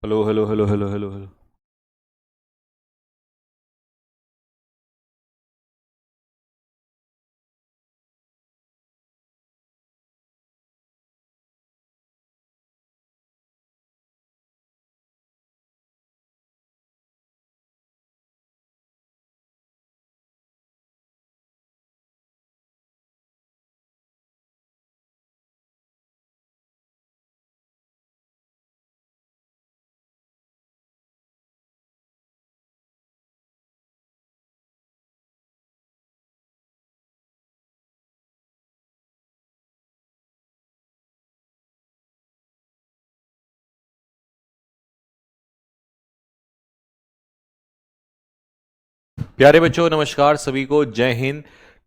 Hello hello hello hello hello hello. प्यारे बच्चों, नमस्कार सभी को, जय हिंद।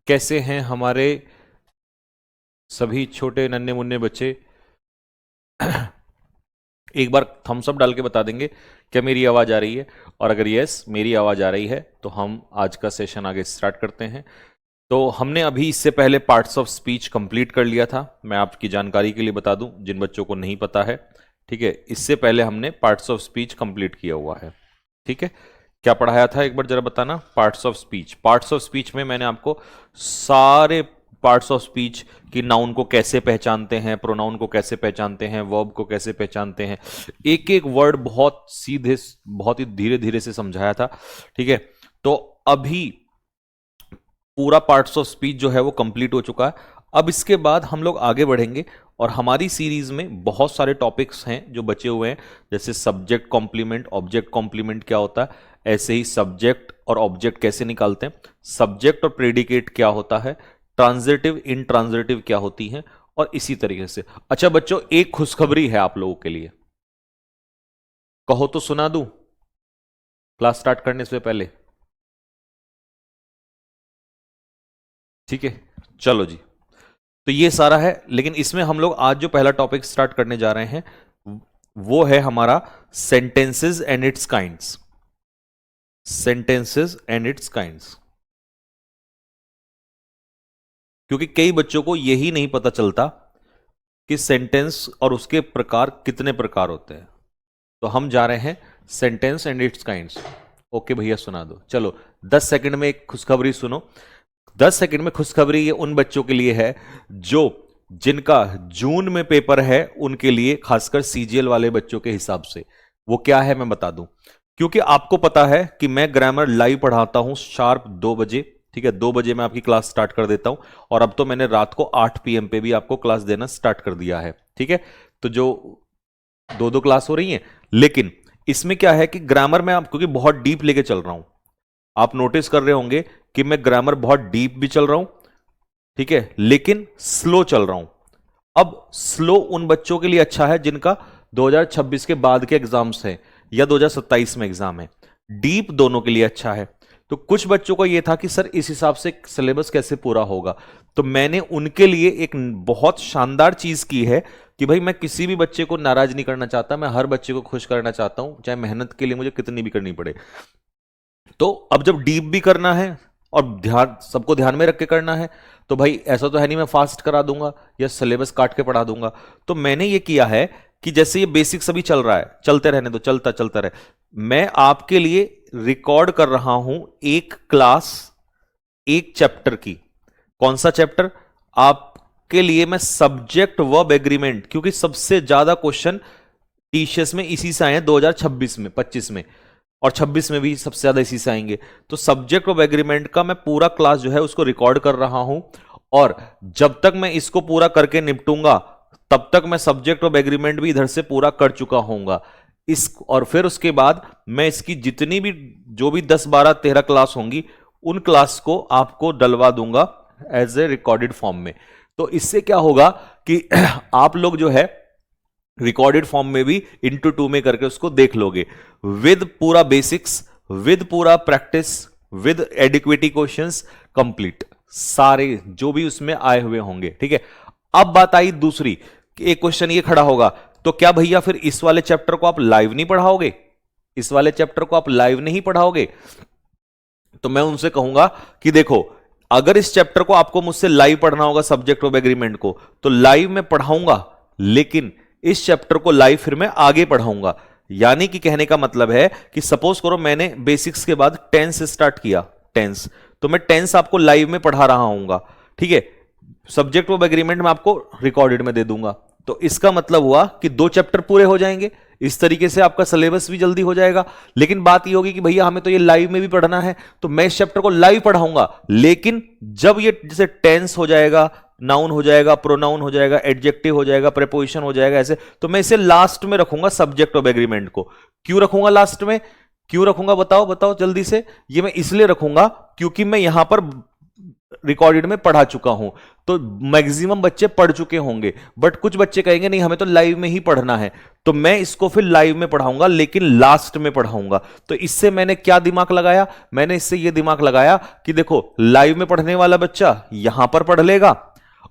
कैसे हैं हमारे सभी छोटे नन्हे मुन्ने बच्चे? एक बार थम्स अप डाल के बता देंगे क्या मेरी आवाज आ रही है, और अगर यस मेरी आवाज आ रही है तो हम आज का सेशन आगे स्टार्ट करते हैं। तो हमने अभी इससे पहले पार्ट्स ऑफ स्पीच कंप्लीट कर लिया था। मैं आपकी जानकारी के लिए बता दूं जिन बच्चों को नहीं पता है, ठीक है, इससे पहले हमने पार्ट्स ऑफ स्पीच कंप्लीट किया हुआ है। ठीक है, क्या पढ़ाया था एक बार जरा बताना। Parts of speech, parts of speech में मैंने आपको सारे पार्ट्स ऑफ स्पीच कि नाउन को कैसे पहचानते हैं, प्रोनाउन को कैसे पहचानते हैं, वर्ब को कैसे पहचानते हैं, एक एक वर्ड बहुत सीधे, बहुत ही धीरे धीरे से समझाया था। ठीक है, तो अभी पूरा पार्ट्स ऑफ स्पीच जो है वो कंप्लीट हो चुका है। अब इसके बाद हम लोग आगे बढ़ेंगे और हमारी सीरीज में बहुत सारे टॉपिक्स हैं जो बचे हुए हैं, जैसे सब्जेक्ट कॉम्प्लीमेंट, ऑब्जेक्ट कॉम्प्लीमेंट क्या होता है, ऐसे ही सब्जेक्ट और ऑब्जेक्ट कैसे निकालते हैं, सब्जेक्ट और प्रेडिकेट क्या होता है, ट्रांजिटिव इंट्रांजिटिव क्या होती है, और इसी तरीके से। अच्छा बच्चों, एक खुशखबरी है आप लोगों के लिए, कहो तो सुना दूं क्लास स्टार्ट करने से पहले? ठीक है, चलो जी। तो ये सारा है, लेकिन इसमें हम लोग आज जो पहला टॉपिक स्टार्ट करने जा रहे हैं वो है हमारा sentences and it's kinds. Sentences and it's kinds, क्योंकि कई बच्चों को यही नहीं पता चलता कि सेंटेंस और उसके प्रकार कितने प्रकार होते हैं। तो हम जा रहे हैं sentence and it's kinds. Okay भैया, सुना दो। चलो 10 सेकंड में एक खुशखबरी सुनो। 10 सेकंड में खुशखबरी ये उन बच्चों के लिए है जो जिनका जून में पेपर है, उनके लिए, खासकर सीजीएल वाले बच्चों के हिसाब से। वो क्या है मैं बता दूं, क्योंकि आपको पता है कि मैं ग्रामर लाइव पढ़ाता हूं शार्प 2 बजे। ठीक है, 2 बजे मैं आपकी क्लास स्टार्ट कर देता हूं, और अब तो मैंने रात को 8 PM पे भी आपको क्लास देना स्टार्ट कर दिया है। ठीक है, तो जो 2-2 क्लास हो रही हैं, लेकिन इसमें क्या है कि ग्रामर में आप, क्योंकि बहुत डीप लेके चल रहा हूं, आप नोटिस कर रहे होंगे कि मैं ग्रामर बहुत डीप भी चल रहा हूं, ठीक है, लेकिन स्लो चल रहा हूं। अब स्लो उन बच्चों के लिए अच्छा है जिनका 2026 के बाद के एग्जाम्स हैं या 2027 में एग्जाम है। डीप दोनों के लिए अच्छा है। तो कुछ बच्चों को यह था कि सर इस हिसाब से सिलेबस कैसे पूरा होगा, तो मैंने उनके लिए एक बहुत शानदार चीज की है कि भाई मैं किसी भी बच्चे को नाराज नहीं करना चाहता, मैं हर बच्चे को खुश करना चाहता हूं, चाहे मेहनत के लिए मुझे कितनी भी करनी पड़े। तो अब जब डीप भी करना है और ध्यान, सबको ध्यान में रख के करना है, तो भाई ऐसा तो है नहीं मैं फास्ट करा दूंगा या सिलेबस काट के पढ़ा दूंगा। तो मैंने ये किया है कि जैसे ये बेसिक सभी चल रहा है, चलते रहने दो, चलता चलता रहे। मैं आपके लिए रिकॉर्ड कर रहा हूं एक क्लास, एक चैप्टर की। कौन सा चैप्टर? आपके लिए मैं सब्जेक्ट वर्ब एग्रीमेंट, क्योंकि सबसे ज्यादा क्वेश्चन टीसीएस में इसी से आए हैं 2026 में, 25 में, और 26 में भी सबसे ज्यादा इसी से आएंगे। तो सब्जेक्ट ऑफ एग्रीमेंट का मैं पूरा क्लास जो है उसको रिकॉर्ड कर रहा हूं, और जब तक मैं इसको पूरा करके निपटूंगा तब तक मैं सब्जेक्ट ऑफ एग्रीमेंट भी इधर से पूरा कर चुका होऊंगा। इस और फिर उसके बाद मैं इसकी जितनी भी, जो भी 10 12 13 क्लास होंगी, उन क्लास को आपको डलवा दूंगा एज ए रिकॉर्डेड फॉर्म में। तो इससे क्या होगा कि आप लोग जो है रिकॉर्डेड फॉर्म में भी इंटू 2 में करके उसको देख लोगे, विद पूरा बेसिक्स, विद पूरा प्रैक्टिस, विद एडिक्विटी क्वेश्चंस कंप्लीट, सारे जो भी उसमें आए हुए होंगे। ठीक है, अब बात आई दूसरी कि एक क्वेश्चन ये खड़ा होगा, तो क्या भैया फिर इस वाले चैप्टर को आप लाइव नहीं पढ़ाओगे? इस वाले चैप्टर को आप लाइव नहीं पढ़ाओगे? तो मैं उनसे कहूंगा कि देखो, अगर इस चैप्टर को आपको मुझसे लाइव पढ़ना होगा, सब्जेक्ट ऑफ एग्रीमेंट को, तो लाइव में पढ़ाऊंगा, लेकिन इस चैप्टर को लाइव फिर मैं आगे पढ़ाऊंगा। यानी कि कहने का मतलब है कि सपोज करो मैंने बेसिक्स के बाद टेंस स्टार्ट किया, टेंस, तो मैं टेंस आपको लाइव में पढ़ा रहा हूंगा, ठीक है, सब्जेक्ट ऑफ एग्रीमेंट में आपको रिकॉर्डेड में दे दूंगा, तो इसका मतलब हुआ कि 2 चैप्टर पूरे हो जाएंगे, इस तरीके से आपका सिलेबस भी जल्दी हो जाएगा। लेकिन बात ये होगी कि भैया हमें तो ये लाइव में भी पढ़ना है, तो मैं इस चैप्टर को लाइव पढ़ाऊंगा, लेकिन जब ये जैसे टेंस हो जाएगा, नाउन हो जाएगा, प्रोनाउन हो जाएगा, एडजेक्टिव हो जाएगा, प्रीपोजिशन हो जाएगा, ऐसे, तो मैं इसे लास्ट में रखूंगा सब्जेक्ट ऑफ एग्रीमेंट को। क्यों रखूंगा लास्ट में, क्यों रखूंगा, बताओ बताओ जल्दी से। ये मैं इसलिए रखूंगा क्योंकि मैं यहां पर रिकॉर्डेड में पढ़ा चुका हूं, तो मैक्सिमम बच्चे पढ़ चुके होंगे, बट कुछ बच्चे कहेंगे नहीं हमें तो लाइव में ही पढ़ना है, तो मैं इसको फिर लाइव में पढ़ाऊंगा, लेकिन लास्ट में पढ़ाऊंगा। तो इससे मैंने क्या दिमाग लगाया, मैंने इससे यह दिमाग लगाया कि देखो लाइव में पढ़ने वाला बच्चा यहां पर पढ़ लेगा,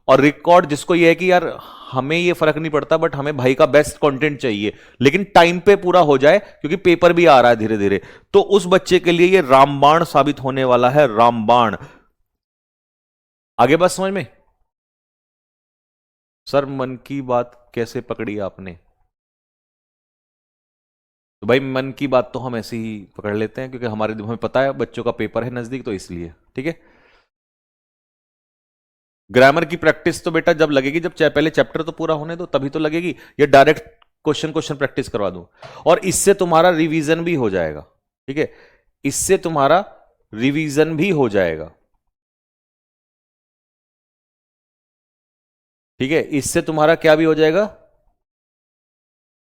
और रिकॉर्ड जिसको यह है कि यार हमें ये फर्क नहीं पड़ता, बट हमें भाई का बेस्ट कंटेंट चाहिए, लेकिन टाइम पे पूरा हो जाए क्योंकि पेपर भी आ रहा है धीरे धीरे, तो उस बच्चे के लिए ये रामबाण साबित होने वाला है, रामबाण। आगे बात समझ में? सर मन की बात कैसे पकड़ी आपने? तो भाई मन की बात तो हम ऐसे ही पकड़ लेते हैं क्योंकि हमें पता है बच्चों का पेपर है नजदीक, तो इसलिए ठीक है। ग्रामर की प्रैक्टिस तो बेटा जब लगेगी, जब पहले चैप्टर तो पूरा होने दो, तभी तो लगेगी। ये डायरेक्ट क्वेश्चन प्रैक्टिस करवा दूं, और इससे तुम्हारा रिवीजन भी हो जाएगा, ठीक है, इससे तुम्हारा रिवीजन भी हो जाएगा, ठीक है, इससे तुम्हारा क्या भी हो जाएगा,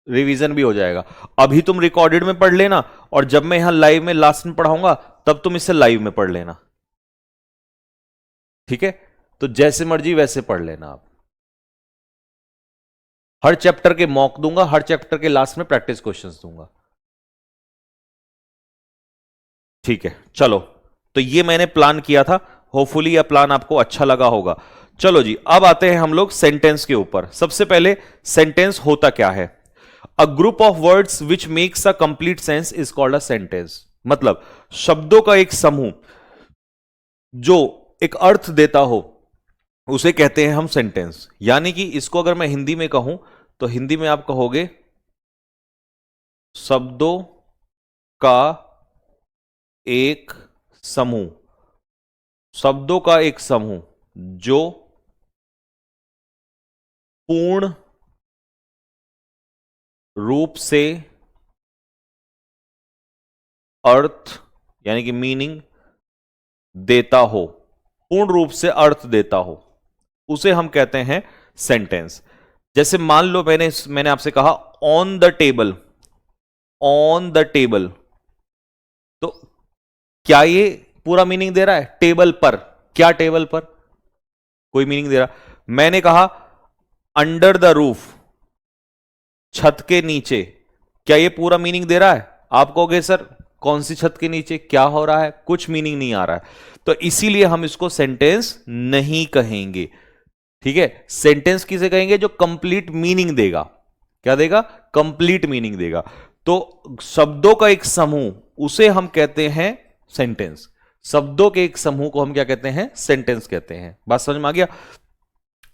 रिवीजन भी हो जाएगा। अभी तुम रिकॉर्डेड में पढ़ लेना, और जब मैं यहां लाइव में लास्ट में पढ़ाऊंगा तब तुम इससे लाइव में पढ़ लेना, ठीक है। तो जैसे मर्जी वैसे पढ़ लेना आप। हर चैप्टर के मॉक दूंगा, हर चैप्टर के लास्ट में प्रैक्टिस क्वेश्चंस दूंगा, ठीक है। चलो, तो ये मैंने प्लान किया था, होपफुली यह प्लान आपको अच्छा लगा होगा। चलो जी, अब आते हैं हम लोग सेंटेंस के ऊपर। सबसे पहले सेंटेंस होता क्या है? A group of words which makes a complete sense is called a sentence. मतलब शब्दों का एक समूह जो एक अर्थ देता हो उसे कहते हैं हम सेंटेंस। यानी कि इसको अगर मैं हिंदी में कहूं तो हिंदी में आप कहोगे शब्दों का एक समूह, शब्दों का एक समूह जो पूर्ण रूप से अर्थ यानी कि मीनिंग देता हो, पूर्ण रूप से अर्थ देता हो, उसे हम कहते हैं सेंटेंस। जैसे मान लो मैंने आपसे कहा on the table, on the table, तो क्या ये पूरा मीनिंग दे रहा है? टेबल पर, क्या टेबल पर? कोई मीनिंग दे रहा। मैंने कहा अंडर द रूफ, छत के नीचे, क्या ये पूरा मीनिंग दे रहा है? आप कहोगे सर कौन सी छत के नीचे, क्या हो रहा है, कुछ मीनिंग नहीं आ रहा है, तो इसीलिए हम इसको सेंटेंस नहीं कहेंगे, ठीक है। सेंटेंस किसे कहेंगे? जो कंप्लीट मीनिंग देगा। क्या देगा? कंप्लीट मीनिंग देगा। तो शब्दों का एक समूह, उसे हम कहते हैं सेंटेंस। शब्दों के एक समूह को हम क्या कहते हैं? सेंटेंस कहते हैं। बात समझ में आ गया?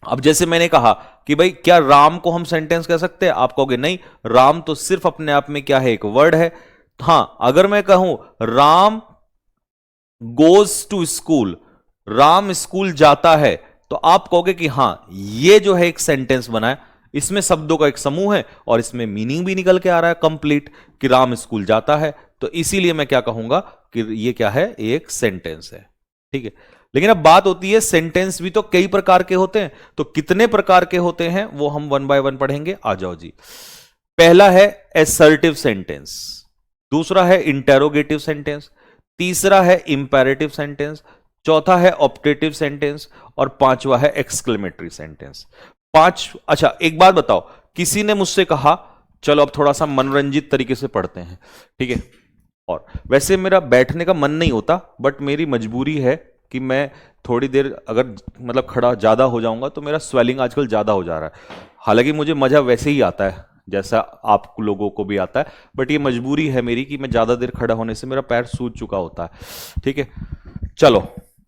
अब जैसे मैंने कहा कि भाई क्या राम को हम सेंटेंस कह सकते हैं? आप कहोगे नहीं, राम तो सिर्फ अपने आप में क्या है? एक वर्ड है। हां, अगर मैं कहूं Ram goes to school, Ram school जाता है, तो आप कहोगे कि हां ये जो है एक सेंटेंस बना है, इसमें शब्दों का एक समूह है और इसमें मीनिंग भी निकल के आ रहा है कंप्लीट कि राम स्कूल जाता है, तो इसीलिए मैं क्या कहूंगा कि ये क्या है? एक सेंटेंस है, ठीक है। लेकिन अब बात होती है सेंटेंस भी तो कई प्रकार के होते हैं, तो कितने प्रकार के होते हैं वो हम वन बाय वन पढ़ेंगे। आ जाओ जी। पहला है एसर्टिव सेंटेंस, दूसरा है इंटेरोगेटिव सेंटेंस, तीसरा है इंपेरेटिव सेंटेंस, चौथा है ऑप्टेटिव सेंटेंस, और पांचवा है एक्सक्लेमेटरी सेंटेंस। अच्छा एक बात बताओ, किसी ने मुझसे कहा चलो अब थोड़ा सा मनोरंजित तरीके से पढ़ते हैं, ठीक है। और वैसे मेरा बैठने का मन नहीं होता, बट मेरी मजबूरी है कि मैं थोड़ी देर अगर मतलब खड़ा ज्यादा हो जाऊंगा तो मेरा स्वेलिंग आजकल ज्यादा हो जा रहा है। हालांकि मुझे मजा वैसे ही आता है जैसा आप लोगों को भी आता है, बट ये मजबूरी है मेरी कि मैं ज्यादा देर खड़ा होने से मेरा पैर सूज चुका होता है, ठीक है। चलो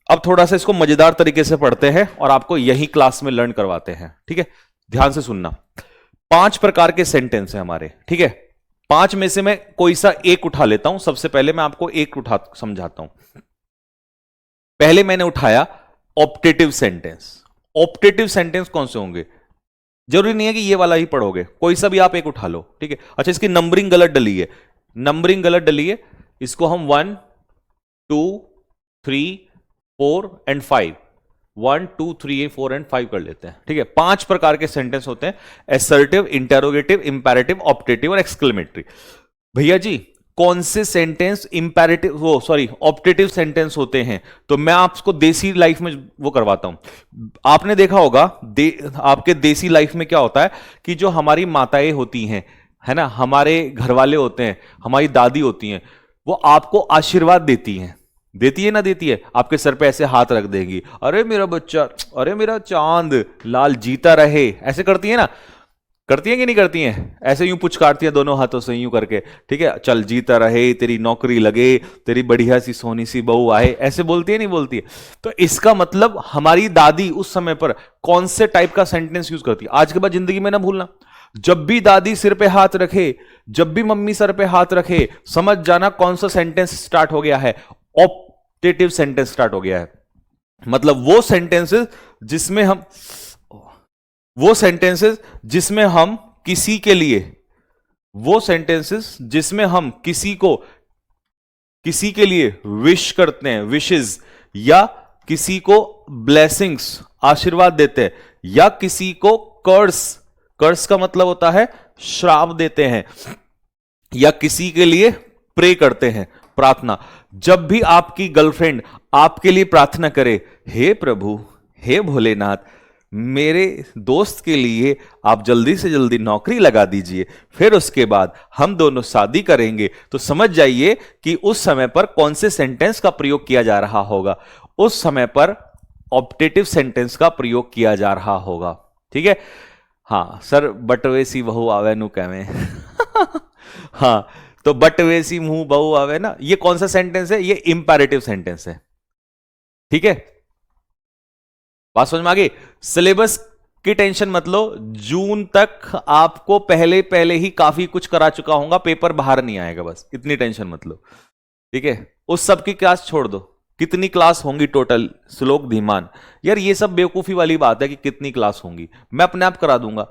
अब थोड़ा सा इसको मजेदार तरीके से पढ़ते हैं और आपको यही क्लास में लर्न करवाते हैं, ठीक है। ध्यान से सुनना। 5 प्रकार के सेंटेंस हैं हमारे, ठीक है। 5 में से मैं कोई सा एक उठा लेता हूं। सबसे पहले मैं आपको एक उठा समझाता हूं। पहले मैंने उठाया ऑप्टेटिव सेंटेंस। ऑप्टेटिव सेंटेंस कौन से होंगे? जरूरी नहीं है कि ये वाला ही पढ़ोगे, कोई सा भी आप एक उठा लो, ठीक है। अच्छा, इसकी नंबरिंग गलत डली है, नंबरिंग गलत डली है। इसको हम 1 2 3 4 एंड 5, 1 2 3 4 एंड 5 कर लेते हैं, ठीक है। 5 प्रकार के सेंटेंस होते हैं, एसर्टिव, इंटेरोगेटिव, इंपेरेटिव, ऑप्टेटिव और एक्सक्लेमेटरी। भैया जी कौन से सेंटेंस इंपेरेटिव, वो सॉरी ऑप्टेटिव सेंटेंस होते हैं? तो मैं आपको देसी लाइफ में वो करवाता हूं। आपने देखा होगा आपके देसी लाइफ में क्या होता है कि जो हमारी माताएं होती हैं, है ना, हमारे घर वाले होते हैं, हमारी दादी होती हैं, वो आपको आशीर्वाद देती हैं, देती है ना, देती है। आपके सर पे ऐसे हाथ रख देगी, अरे मेरा बच्चा, अरे मेरा चांद लाल जीता रहे, ऐसे करती है ना, करती है कि नहीं करती हैं? ऐसे यूं पुचकारती है दोनों हाथों से यूं करके, ठीक है, चल जीता रहे, तेरी नौकरी लगे, तेरी बढ़िया सी सोनी सी बहू आए, ऐसे बोलती है नहीं बोलती है? तो इसका मतलब हमारी दादी उस समय पर कौन से टाइप का सेंटेंस यूज करती है? आज के बाद जिंदगी में ना भूलना, जब भी दादी सिर पे हाथ रखे, जब भी मम्मी सर पे हाथ रखे, समझ जाना कौन सा सेंटेंस स्टार्ट हो गया है, ऑप्टेटिव सेंटेंस स्टार्ट हो गया है। मतलब वो सेंटेंसेस जिसमें हम किसी के लिए, वो सेंटेंसेस जिसमें हम किसी के लिए विश करते हैं, विशेस, या किसी को ब्लेसिंग्स, आशीर्वाद देते हैं, या किसी को कर्स का मतलब होता है श्राप देते हैं, या किसी के लिए प्रे करते हैं, प्रार्थना। जब भी आपकी गर्लफ्रेंड आपके लिए प्रार्थना करे, हे प्रभु, हे भोलेनाथ, मेरे दोस्त के लिए आप जल्दी से जल्दी नौकरी लगा दीजिए, फिर उसके बाद हम दोनों शादी करेंगे, तो समझ जाइए कि उस समय पर कौन से सेंटेंस का प्रयोग किया जा रहा होगा। उस समय पर ऑप्टेटिव सेंटेंस का प्रयोग किया जा रहा होगा, ठीक है। हाँ सर, बटवे सी बहू आवे नु कहवे हाँ, तो बटवे सी मुंह बहू आवे ना, ये कौन सा सेंटेंस है? ये इंपेरेटिव सेंटेंस है, ठीक है। बात समझ में आ गई? सिलेबस की टेंशन मत लो, जून तक आपको पहले ही काफी कुछ करा चुका हूंगा, पेपर बाहर नहीं आएगा, बस इतनी टेंशन मत लो, ठीक है। उस सब की क्लास छोड़ दो, कितनी क्लास होंगी टोटल, श्लोक धीमान, यार ये सब बेवकूफी वाली बात है कि कितनी क्लास होंगी, मैं अपने आप करा दूंगा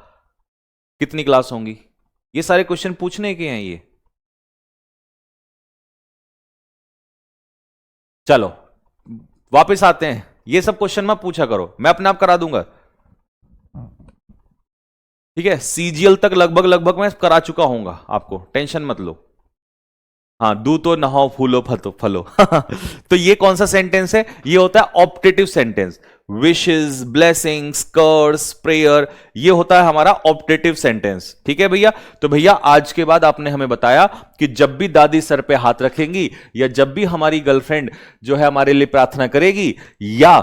कितनी क्लास होंगी। ये सारे क्वेश्चन पूछने के हैं ये। चलो वापस आते हैं, ये सब क्वेश्चन मत पूछा करो, मैं अपने आप करा दूंगा, ठीक है। सीजीएल तक लगभग मैं करा चुका हूंगा, आपको टेंशन मत लो। हाँ, दूतो नहाओ फूलो फलो तो ये कौन सा सेंटेंस है? ये होता है ऑप्टेटिव सेंटेंस। विशेस, ब्लेसिंग्स, कर्स, प्रेयर, ये होता है हमारा ऑप्टेटिव सेंटेंस, ठीक है भैया। तो भैया आज के बाद आपने हमें बताया कि जब भी दादी सर पे हाथ रखेंगी, या जब भी हमारी गर्लफ्रेंड जो है हमारे लिए प्रार्थना करेगी, या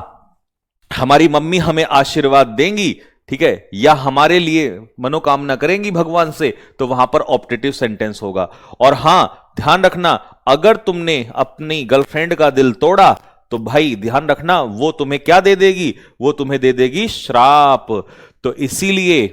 हमारी मम्मी हमें आशीर्वाद देंगी, ठीक है, या हमारे लिए मनोकामना करेंगी भगवान से, तो वहां पर ऑप्टेटिव सेंटेंस होगा। और हां, ध्यान रखना, अगर तुमने अपनी गर्लफ्रेंड का दिल तोड़ा, तो भाई ध्यान रखना, वो तुम्हें क्या दे देगी? वो तुम्हें दे देगी श्राप। तो इसीलिए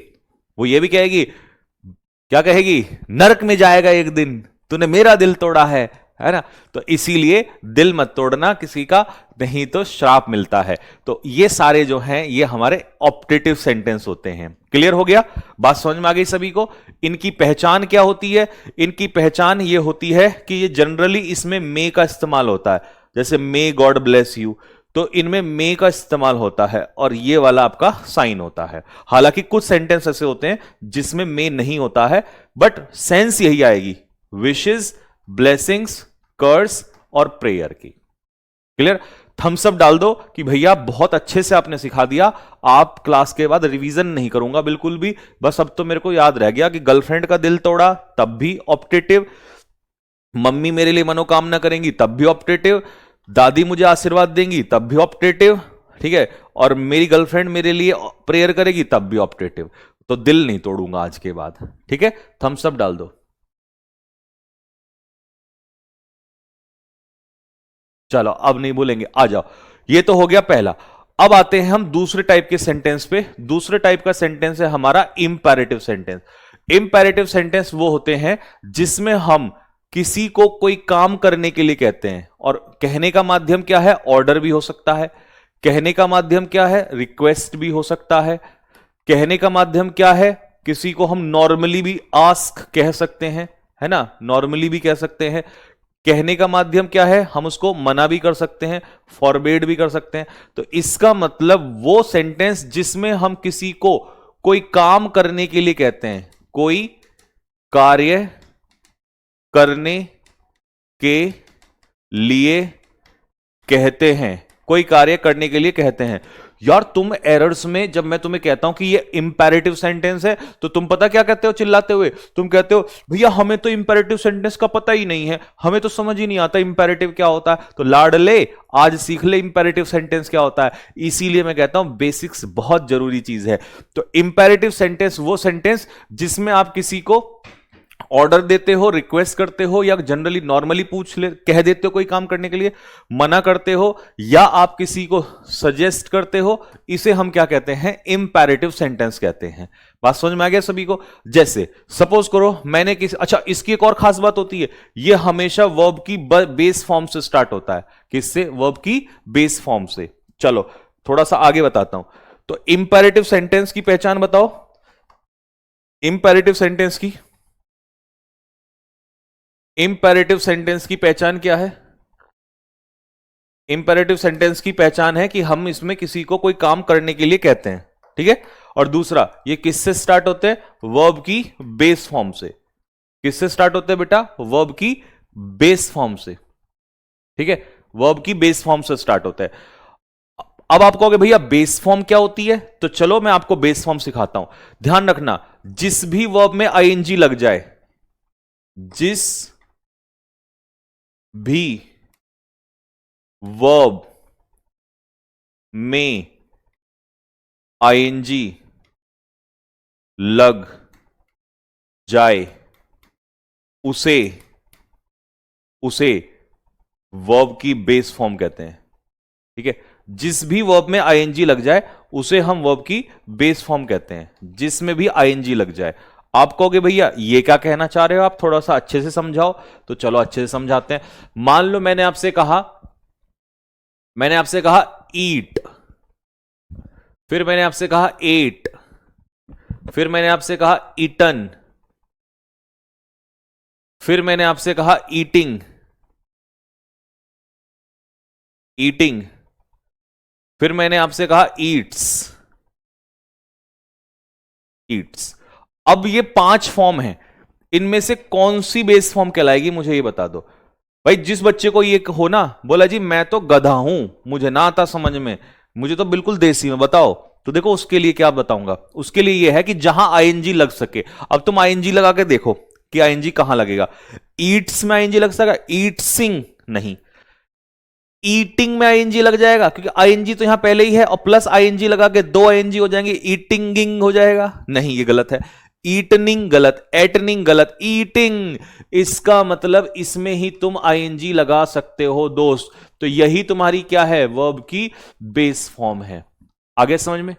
वो ये भी कहेगी, क्या कहेगी? नरक में जाएगा एक दिन, तूने मेरा दिल तोड़ा है ना। तो इसीलिए दिल मत तोड़ना किसी का, नहीं तो श्राप मिलता है। तो ये सारे जो हैं ये हमारे ऑप्टेटिव सेंटेंस होते हैं। क्लियर हो गया? बात समझ में आ गई सभी को? इनकी पहचान क्या होती है? इनकी पहचान ये होती है कि ये जनरली इसमें मे का इस्तेमाल होता है, जैसे मे गॉड ब्लेस यू, तो इनमें मे का इस्तेमाल होता है और ये वाला आपका साइन होता है। हालांकि कुछ सेंटेंस ऐसे होते हैं जिसमें मे नहीं होता है, बट सेंस यही आएगी, विशेस, ब्लेसिंग्स, कर्स और प्रेयर की। क्लियर? थम्स अप डाल दो कि भैया बहुत अच्छे से आपने सिखा दिया, आप क्लास के बाद रिवीजन नहीं करूंगा बिल्कुल भी, बस अब तो मेरे को याद रह गया कि गर्लफ्रेंड का दिल तोड़ा तब भी ऑप्टेटिव, मम्मी मेरे लिए मनोकामना करेंगी तब भी ऑप्टेटिव, दादी मुझे आशीर्वाद देंगी तब भी ऑप्टेटिव, ठीक है, और मेरी गर्लफ्रेंड मेरे लिए प्रेयर करेगी तब भी ऑप्टेटिव। तो दिल नहीं तोड़ूंगा आज के बाद, ठीक है। थम्स अप डाल दो। चलो अब नहीं बोलेंगे, आ जाओ। ये तो हो गया पहला। अब आते हैं हम दूसरे टाइप के सेंटेंस पे। दूसरे टाइप का सेंटेंस है हमारा इंपेरेटिव सेंटेंस। इंपेरेटिव सेंटेंस वो होते हैं जिसमें हम किसी को कोई काम करने के लिए कहते हैं, और कहने का माध्यम क्या है? ऑर्डर भी हो सकता है, कहने का माध्यम क्या है? रिक्वेस्ट भी हो सकता है, कहने का माध्यम क्या है? किसी को हम नॉर्मली भी आस्क कह सकते हैं, है ना, नॉर्मली भी कह सकते हैं। कहने का माध्यम क्या है? हम उसको मना भी कर सकते हैं, फॉरबेड भी कर सकते हैं। तो इसका मतलब वो सेंटेंस जिसमें हम किसी को कोई काम करने के लिए कहते हैं, कोई कार्य करने के लिए कहते हैं, कोई कार्य करने के लिए कहते हैं। यार तुम एरर्स में, जब मैं तुम्हें कहता हूं कि ये इंपेरेटिव सेंटेंस है, तो तुम पता क्या कहते हो चिल्लाते हुए? तुम कहते हो भैया हमें तो इंपेरेटिव सेंटेंस का पता ही नहीं है, हमें तो समझ ही नहीं आता इंपेरेटिव क्या होता है। तो लाडले आज सीख ले इंपेरेटिव सेंटेंस क्या होता है। इसीलिए मैं कहता हूं बेसिक्स बहुत जरूरी चीज है। तो इंपेरेटिव सेंटेंस वो सेंटेंस जिसमें आप किसी को ऑर्डर देते हो, रिक्वेस्ट करते हो, या जनरली नॉर्मली कह देते हो कोई काम करने के लिए, मना करते हो, या आप किसी को सजेस्ट करते हो, इसे हम क्या कहते हैं? इंपेरेटिव सेंटेंस कहते हैं। बात समझ में आ गया सभी को? जैसे सपोज करो मैंने अच्छा, इसकी एक और खास बात होती है, ये हमेशा वर्ब की बेस फॉर्म से स्टार्ट होता है। किससे? वर्ब की बेस फॉर्म से। चलो थोड़ा सा आगे बताता हूं। तो इंपेरेटिव सेंटेंस की पहचान बताओ। इंपेरेटिव सेंटेंस की पहचान क्या है? इंपेरेटिव सेंटेंस की पहचान है कि हम इसमें किसी को कोई काम करने के लिए कहते हैं, ठीक है। और दूसरा, ये किससे स्टार्ट होते हैं? वर्ब की बेस फॉर्म से। किससे स्टार्ट होते हैं बेटा? वर्ब की बेस फॉर्म से, ठीक है। वर्ब की बेस फॉर्म से स्टार्ट होता है। अब आप कहोगे भैया बेस फॉर्म क्या होती है? तो चलो मैं आपको बेस फॉर्म सिखाता हूं। ध्यान रखना, जिस भी वर्ब में आईएनजी लग जाए, जिस भी वर्ब में आईएनजी लग जाए उसे वर्ब की बेस फॉर्म कहते हैं, ठीक है। जिस भी वर्ब में आईएनजी लग जाए उसे हम वर्ब की बेस फॉर्म कहते हैं, जिसमें भी आईएनजी लग जाए। आप कहोगे भैया ये क्या कहना चाह रहे हो आप, थोड़ा सा अच्छे से समझाओ। तो चलो अच्छे से समझाते हैं। मान लो मैंने आपसे कहा ईट, फिर मैंने आपसे कहा एट, फिर मैंने आपसे कहा ईटन, फिर मैंने आपसे कहा ईटिंग, फिर मैंने आपसे कहा ईट्स। अब ये 5 फॉर्म हैं, इनमें से कौन सी बेस फॉर्म कहलाएगी मुझे ये बता दो भाई। जिस बच्चे को ये हो ना, बोला जी मैं तो गधा हूं, मुझे ना आता समझ में, मुझे तो बिल्कुल देसी में बताओ, तो देखो उसके लिए क्या बताऊंगा। उसके लिए ये है कि जहां आईएनजी लग सके। अब तुम आईएनजी लगा के देखो कि आईएनजी कहां लगेगा। ईट्स में आईएनजी लग सकेगा? ईट्सिंग नहीं। ईटिंग में आईएनजी लग जाएगा? क्योंकि आईएनजी तो यहां पहले ही है, और प्लस आईएनजी लगा के 2 आईएनजी हो जाएंगे, ईटिंगिंग हो जाएगा? नहीं, ये गलत है। ईटनिंग गलत, एटनिंग गलत, ईटिंग। इसका मतलब इसमें ही तुम आईएनजी लगा सकते हो दोस्त। तो यही तुम्हारी क्या है? वर्ब की बेस फॉर्म है। आगे समझ में?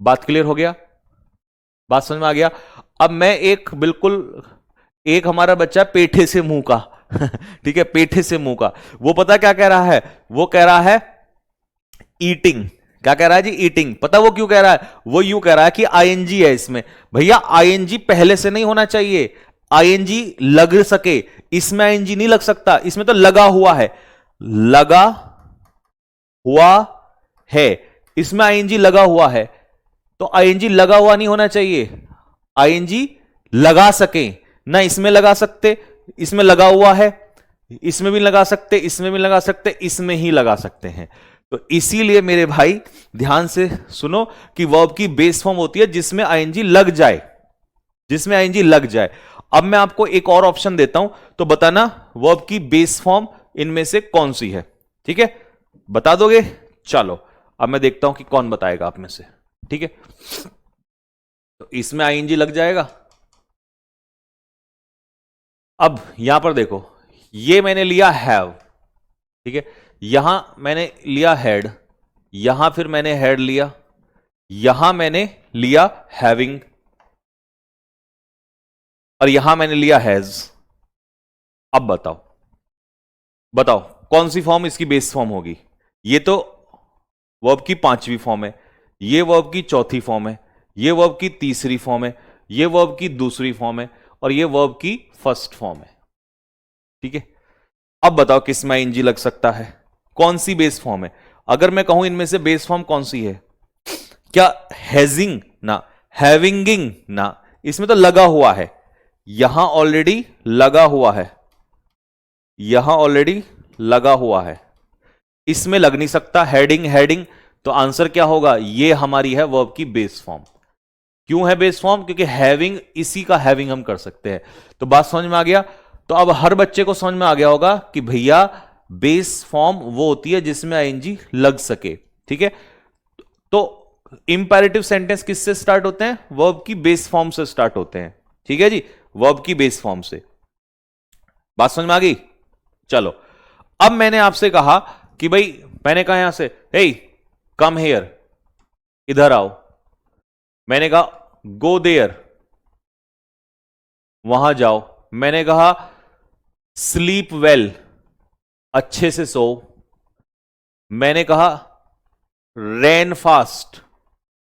बात क्लियर हो गया? बात समझ में आ गया? अब मैं एक हमारा बच्चा पेठे से मुंह का ठीक है, पेठे से मुंह का, वो पता क्या कह रहा है? वो कह रहा है ईटिंग। क्या कह रहा है जी? ईटिंग। पता वो क्यों कह रहा है? वो यूं कह रहा है कि आईएनजी है इसमें। भैया आईएनजी पहले से नहीं होना चाहिए, आईएनजी लग सके। इसमें आईएनजी नहीं लग सकता, इसमें तो लगा हुआ है, लगा हुआ है, इसमें आईएनजी लगा हुआ है। तो आईएनजी लगा हुआ नहीं होना चाहिए, आईएनजी लगा सके ना। इसमें लगा सकते, इसमें लगा हुआ है, इसमें भी लगा सकते, इसमें भी लगा सकते, इसमें ही लगा सकते हैं। तो इसीलिए मेरे भाई ध्यान से सुनो कि वर्ब की बेस फॉर्म होती है जिसमें आईएनजी लग जाए, जिसमें आईएनजी लग जाए। अब मैं आपको एक और ऑप्शन देता हूं, तो बताना वर्ब की बेस फॉर्म इनमें से कौन सी है, ठीक है? बता दोगे? चलो अब मैं देखता हूं कि कौन बताएगा आप में से, ठीक है। तो इसमें आईएनजी लग जाएगा। अब यहां पर देखो, ये मैंने लिया हैव, ठीक है, यहां मैंने लिया हैड, यहां फिर मैंने हैड लिया, यहां मैंने लिया हैविंग, और यहां मैंने लिया हैज। अब बताओ, बताओ कौन सी फॉर्म इसकी बेस फॉर्म होगी? ये तो वर्ब की पांचवी फॉर्म है, ये वर्ब की चौथी फॉर्म है, ये वर्ब की तीसरी फॉर्म है, ये वर्ब की दूसरी फॉर्म है, और ये वर्ब की फर्स्ट फॉर्म है। ठीक है, अब बताओ किस में आईएनजी लग सकता है, कौन सी बेस फॉर्म है? अगर मैं कहूं इनमें से बेस फॉर्म कौन सी है, क्या हैजिंग ना, हैविंगिंग ना, इसमें तो लगा हुआ है, यहां ऑलरेडी लगा हुआ है, यहां ऑलरेडी लगा हुआ है, इसमें लग नहीं सकता हेडिंग हेडिंग। तो आंसर क्या होगा? ये हमारी है वर्ब की बेस फॉर्म। क्यों है बेस फॉर्म? क्योंकि हैविंग, इसी का हैविंग हम कर सकते हैं। तो बात समझ में आ गया? तो अब हर बच्चे को समझ में आ गया होगा कि भैया बेस फॉर्म वो होती है जिसमें आईएनजी लग सके। ठीक है, तो इंपैरेटिव सेंटेंस किससे स्टार्ट होते हैं? वर्ब की बेस फॉर्म से स्टार्ट होते हैं। ठीक है जी, वर्ब की बेस फॉर्म से। बात समझ में आ गई? चलो, अब मैंने आपसे कहा कि भाई, मैंने कहा यहां से हे कम हेयर, इधर आओ। मैंने कहा गो देयर, वहां जाओ। मैंने कहा स्लीप वेल, अच्छे से सो। मैंने कहा रैन फास्ट,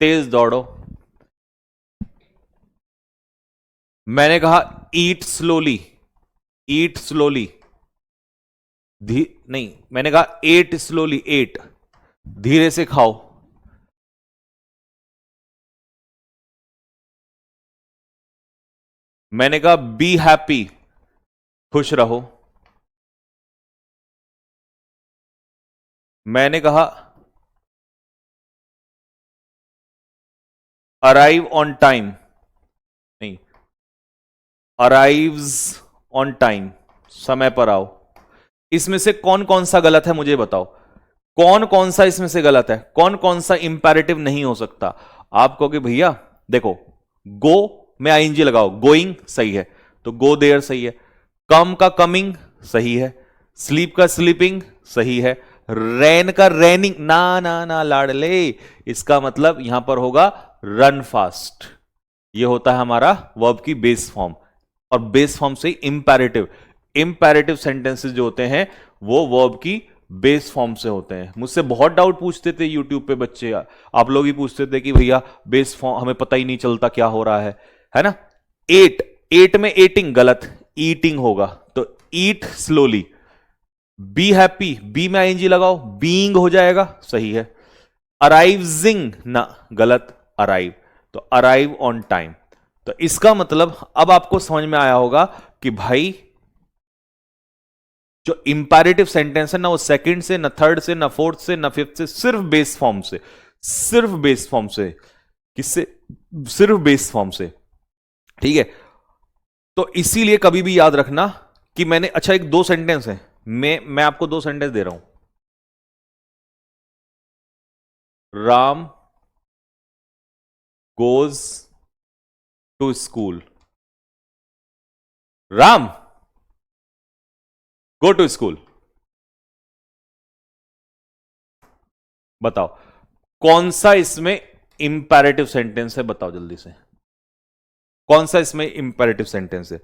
तेज दौड़ो। मैंने कहा ईट स्लोली, ईट स्लोली, नहीं, मैंने कहा एट स्लोली, एट, धीरे से खाओ। मैंने कहा बी हैप्पी, खुश रहो। मैंने कहा अराइव ऑन टाइम, नहीं, अराइव्स ऑन टाइम, समय पर आओ। इसमें से कौन कौन सा गलत है मुझे बताओ, कौन कौन सा इसमें से गलत है, कौन कौन सा इंपैरेटिव नहीं हो सकता? आप कहोगे भैया देखो, गो में आईएनजी लगाओ, गोइंग सही है, तो गो देयर सही है, कम का कमिंग सही है, स्लीप का स्लीपिंग सही है, रैन का रैनिंग ना ना ना लाडले, इसका मतलब यहां पर होगा रन फास्ट। ये होता है हमारा वर्ब की बेस फॉर्म, और बेस फॉर्म से इंपैरेटिव, इंपैरेटिव सेंटेंसेस जो होते हैं वो वर्ब की बेस फॉर्म से होते हैं। मुझसे बहुत डाउट पूछते थे यूट्यूब पे बच्चे, आप लोग ही पूछते थे कि भैया बेस फॉर्म हमें पता ही नहीं चलता क्या हो रहा है ना? एट, एट में एटिंग गलत, ईटिंग होगा, तो ईट स्लोली। बी हैप्पी, बी में आईएनजी लगाओ, बीइंग हो जाएगा, सही है। अराइविंग ना, गलत, अराइव, तो अराइव ऑन टाइम। तो इसका मतलब अब आपको समझ में आया होगा कि भाई जो इंपैरेटिव सेंटेंस है ना, वो सेकंड से, ना थर्ड से, ना फोर्थ से, ना फिफ्थ से, सिर्फ बेस फॉर्म से, सिर्फ बेस फॉर्म से। किससे? सिर्फ बेस फॉर्म से। ठीक है, तो इसीलिए कभी भी याद रखना कि मैंने, अच्छा एक दो सेंटेंस है, मैं आपको दो सेंटेंस दे रहा हूं। Ram goes to school, Ram go to school. बताओ कौन सा इसमें इंपैरेटिव सेंटेंस है, बताओ जल्दी से, कौन सा इसमें इंपैरेटिव सेंटेंस है?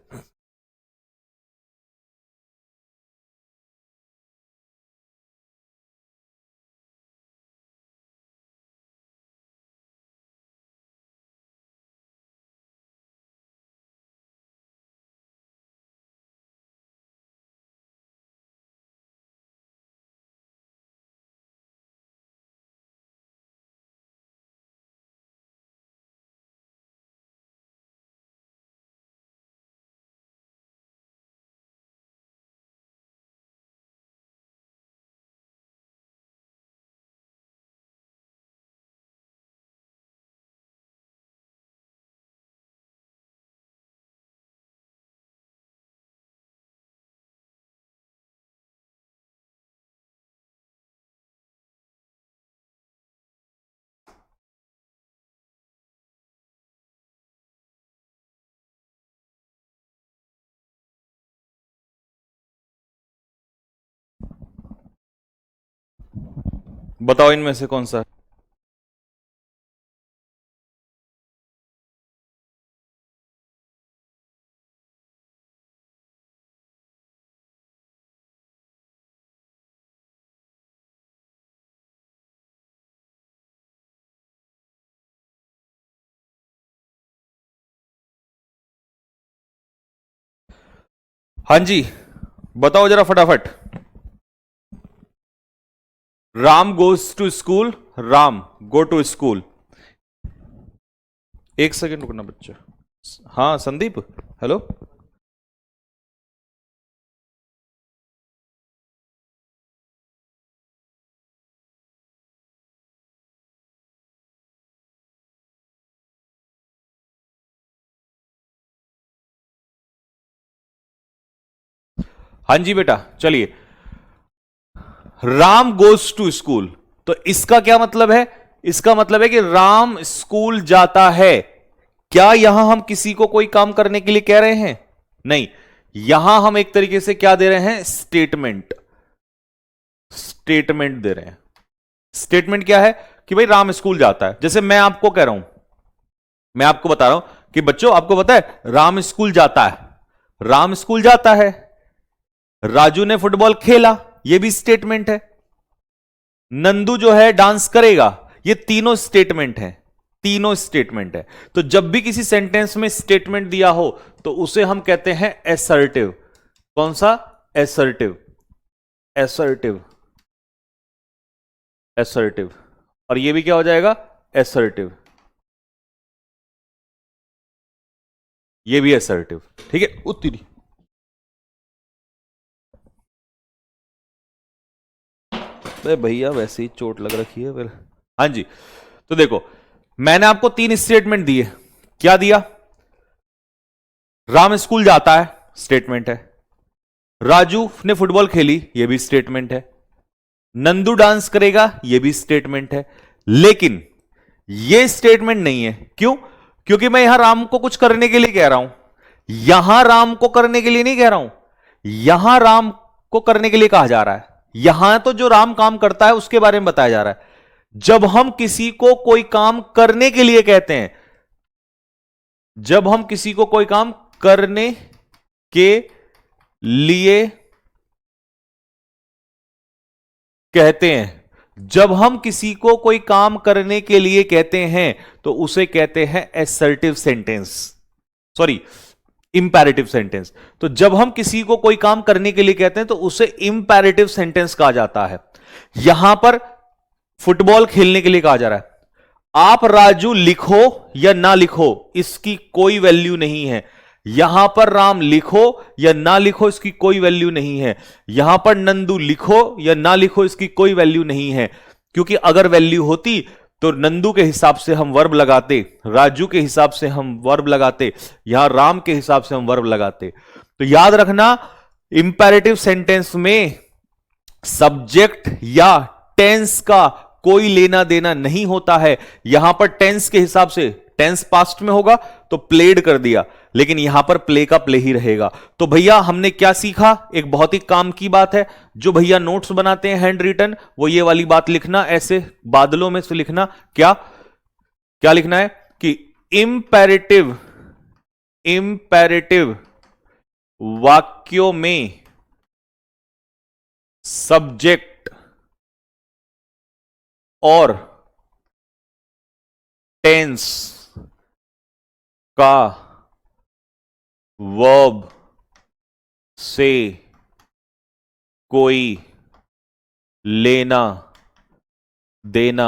बताओ इनमें से कौन सा? हाँ जी, बताओ जरा फटाफट। Ram goes to school, Ram go to school. एक सेकेंड रुकना बच्चा। हाँ संदीप, हेलो। हाँ जी बेटा, चलिए। राम गोज टू स्कूल, तो इसका क्या मतलब है? इसका मतलब है कि राम स्कूल जाता है। क्या यहां हम किसी को कोई काम करने के लिए कह रहे हैं? नहीं, यहां हम एक तरीके से क्या दे रहे हैं? स्टेटमेंट। स्टेटमेंट दे रहे हैं। स्टेटमेंट क्या है? कि भाई राम स्कूल जाता है। जैसे मैं आपको कह रहा हूं, मैं आपको बता रहा हूं कि बच्चों आपको पता है राम स्कूल जाता है। राम स्कूल जाता है। राजू ने फुटबॉल खेला, यह भी स्टेटमेंट है। नंदू जो है डांस करेगा, ये तीनों स्टेटमेंट है। तीनों स्टेटमेंट है। तो जब भी किसी सेंटेंस में स्टेटमेंट दिया हो तो उसे हम कहते हैं एसर्टिव। कौन सा? एसर्टिव। एसर्टिव। एसर्टिव। और ये भी क्या हो जाएगा? एसर्टिव। ये भी एसर्टिव। ठीक है, उत्तरी। अरे भैया वैसे ही चोट लग रखी है फिर। हाँ जी, तो देखो मैंने आपको तीन स्टेटमेंट दिए। क्या दिया? राम स्कूल जाता है, स्टेटमेंट है। राजू ने फुटबॉल खेली, यह भी स्टेटमेंट है। नंदू डांस करेगा, यह भी स्टेटमेंट है। लेकिन यह स्टेटमेंट नहीं है। क्यों? क्योंकि मैं यहां राम को कुछ करने के लिए कह रहा हूं। यहां राम को करने के लिए नहीं कह रहा हूं। यहां राम को करने के लिए कहा जा रहा है। यहां तो जो राम काम करता है उसके बारे में बताया जा रहा है। जब हम किसी को कोई काम करने के लिए कहते हैं, जब हम किसी को कोई काम करने के लिए कहते हैं, जब हम किसी को कोई काम करने के लिए कहते हैं तो उसे कहते हैं assertive sentence. Sorry, imperative sentence. तो जब हम किसी को कोई काम करने के लिए कहते हैं तो उसे इंपैरेटिव सेंटेंस कहा जाता है। यहां पर फुटबॉल खेलने के लिए कहा जा रहा है। आप राजू लिखो या ना लिखो, इसकी कोई वैल्यू नहीं है। यहां पर राम लिखो या ना लिखो, इसकी कोई वैल्यू नहीं है। यहां पर नंदू लिखो या ना लिखो, इसकी कोई वैल्यू नहीं है। क्योंकि अगर वैल्यू होती तो नंदू के हिसाब से हम वर्ब लगाते, राजू के हिसाब से हम वर्ब लगाते, यहां राम के हिसाब से हम वर्ब लगाते। तो याद रखना, इंपैरेटिव सेंटेंस में सब्जेक्ट या टेंस का कोई लेना देना नहीं होता है। यहां पर टेंस के हिसाब से, टेंस पास्ट में होगा तो प्लेड कर दिया, लेकिन यहां पर प्ले का प्ले ही रहेगा। तो भैया हमने क्या सीखा? एक बहुत ही काम की बात है। जो भैया नोट्स बनाते हैं हैंड रिटन, वो ये वाली बात लिखना, ऐसे बादलों में से लिखना। क्या क्या लिखना है? कि इंपैरेटिव, इंपैरेटिव वाक्यों में सब्जेक्ट और टेंस का वर्ब से कोई लेना देना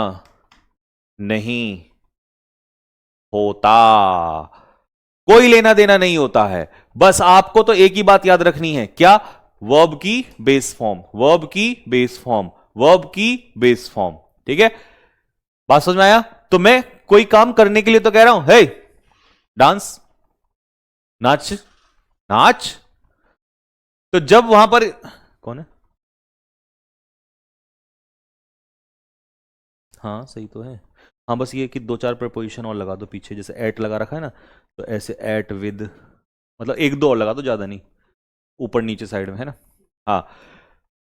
नहीं होता। कोई लेना देना नहीं होता है। बस आपको तो एक ही बात याद रखनी है। क्या? वर्ब की बेस फॉर्म, वर्ब की बेस फॉर्म, वर्ब की बेस फॉर्म। ठीक है, बात समझ में आया? तो मैं कोई काम करने के लिए तो कह रहा हूं, हे डांस, नाच, नाच। तो जब वहां पर कौन है? हाँ सही तो है। हाँ बस ये कि दो चार प्रपोजिशन और लगा दो पीछे, जैसे एट लगा रखा है ना, तो ऐसे एट विद, मतलब एक दो और लगा दो, ज्यादा नहीं, ऊपर नीचे साइड में है ना। हाँ,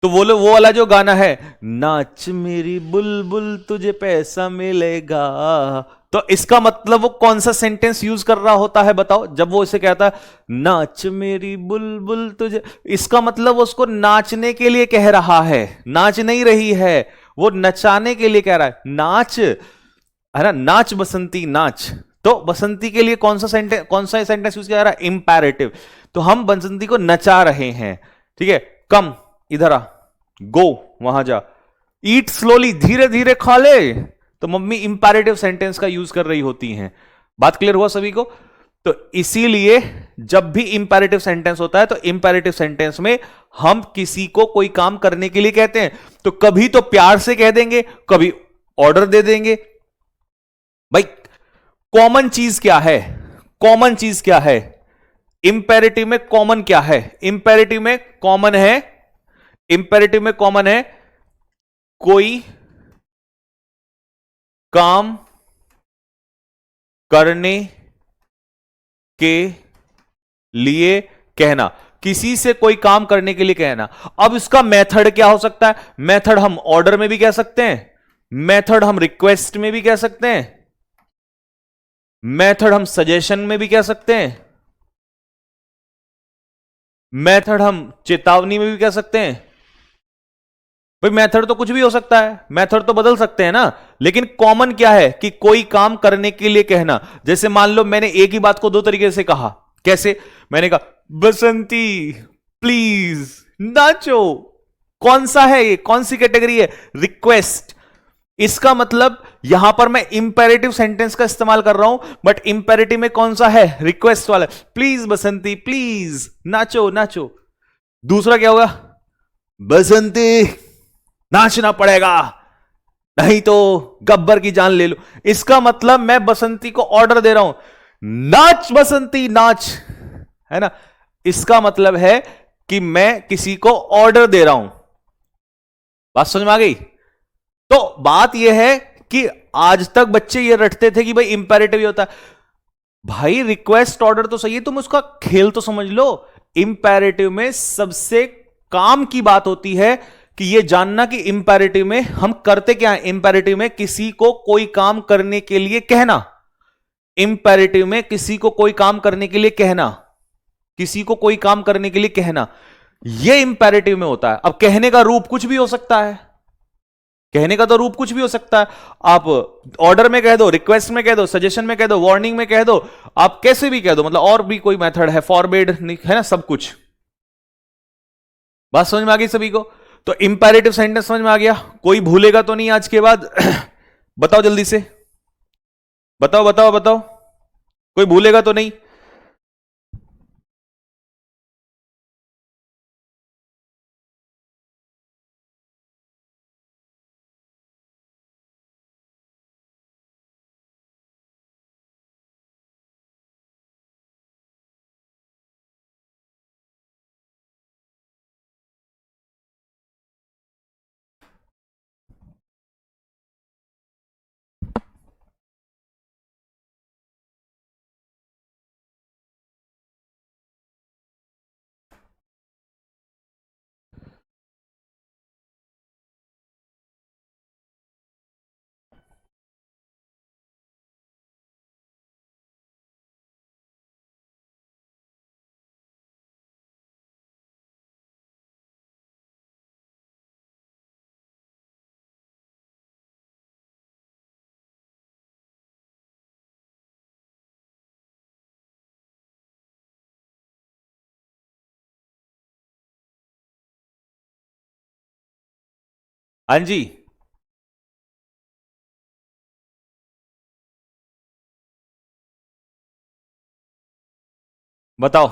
तो वो वाला जो गाना है, नाच मेरी बुलबुल तुझे पैसा मिलेगा, तो इसका मतलब वो कौन सा सेंटेंस यूज कर रहा होता है बताओ? जब वो इसे कहता है नाच मेरी बुलबुल तुझे, इसका मतलब वो उसको नाचने के लिए कह रहा है, नाच नहीं रही है, वो नचाने के लिए कह रहा है। नाच है ना, नाच बसंती नाच। तो बसंती के लिए कौन सा सेंटेंस यूज किया जा रहा है? इंपैरेटिव। तो हम बसंती को नचा रहे हैं, ठीक है। कम, इधर आ, गो, वहां जा, ईट स्लोली, धीरे धीरे खा ले, तो मम्मी इंपैरेटिव सेंटेंस का यूज कर रही होती हैं। बात क्लियर हुआ सभी को? तो इसीलिए जब भी इंपैरेटिव सेंटेंस होता है तो इंपैरेटिव सेंटेंस में हम किसी को कोई काम करने के लिए कहते हैं, तो कभी तो प्यार से कह देंगे, कभी ऑर्डर दे देंगे। भाई कॉमन चीज क्या है? कॉमन चीज क्या है? इंपैरेटिव में कॉमन क्या है? इंपैरेटिव में कॉमन है, इंपैरेटिव में कॉमन है कोई काम करने के लिए कहना, किसी से कोई काम करने के लिए कहना। अब इसका मेथड क्या हो सकता है? मेथड हम ऑर्डर में भी कह सकते हैं, मेथड हम रिक्वेस्ट में भी कह सकते हैं, मेथड हम सजेशन में भी कह सकते हैं, मेथड हम चेतावनी में भी कह सकते हैं। भाई मेथड तो कुछ भी हो सकता है, मेथड तो बदल सकते हैं ना, लेकिन कॉमन क्या है कि कोई काम करने के लिए कहना। जैसे मान लो मैंने एक ही बात को दो तरीके से कहा। कैसे? मैंने कहा बसंती प्लीज नाचो। कौन सा है ये? कौन सी कैटेगरी है? रिक्वेस्ट। इसका मतलब यहां पर मैं इंपेरेटिव सेंटेंस का इस्तेमाल कर रहा हूं, बट इंपेरेटिव में कौन सा है? रिक्वेस्ट वाला। प्लीज बसंती प्लीज नाचो नाचो। दूसरा क्या होगा? बसंती नाचना पड़ेगा, नहीं तो गब्बर की जान ले लो। इसका मतलब मैं बसंती को ऑर्डर दे रहा हूं, नाच बसंती नाच, है ना। इसका मतलब है कि मैं किसी को ऑर्डर दे रहा हूं। बात समझ में आ गई? तो बात यह है कि आज तक बच्चे ये रटते थे कि भाई इंपेरेटिव ही होता है। भाई रिक्वेस्ट ऑर्डर तो सही है, तुम उसका खेल तो समझ लो। इंपेरेटिव में सबसे काम की बात होती है कि यह जानना कि इंपेरेटिव में हम करते क्या है। इंपेरेटिव में किसी को कोई काम करने के लिए कहना, इंपेरेटिव में किसी को कोई काम करने के लिए कहना, किसी को कोई काम करने के लिए कहना, यह इंपेरेटिव में होता है। अब कहने का रूप कुछ भी हो सकता है, कहने का तो रूप कुछ भी हो सकता है। आप ऑर्डर में कह दो, रिक्वेस्ट में कह दो, सजेशन में कह दो, वार्निंग में कह दो, आप कैसे भी कह दो, मतलब और भी कोई मेथड है, फॉरबिड है ना, सब कुछ। बात समझ में आ गई सभी को? तो इंपेरेटिव सेंटेंस समझ में आ गया? कोई भूलेगा तो नहीं आज के बाद? बताओ जल्दी से, बताओ बताओ बताओ, कोई भूलेगा तो नहीं? हाँ जी, बताओ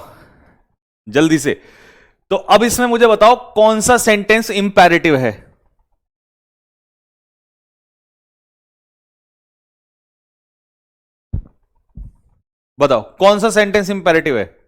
जल्दी से। तो अब इसमें मुझे बताओ कौन सा सेंटेंस इंपेरेटिव है? बताओ कौन सा सेंटेंस इंपेरेटिव है?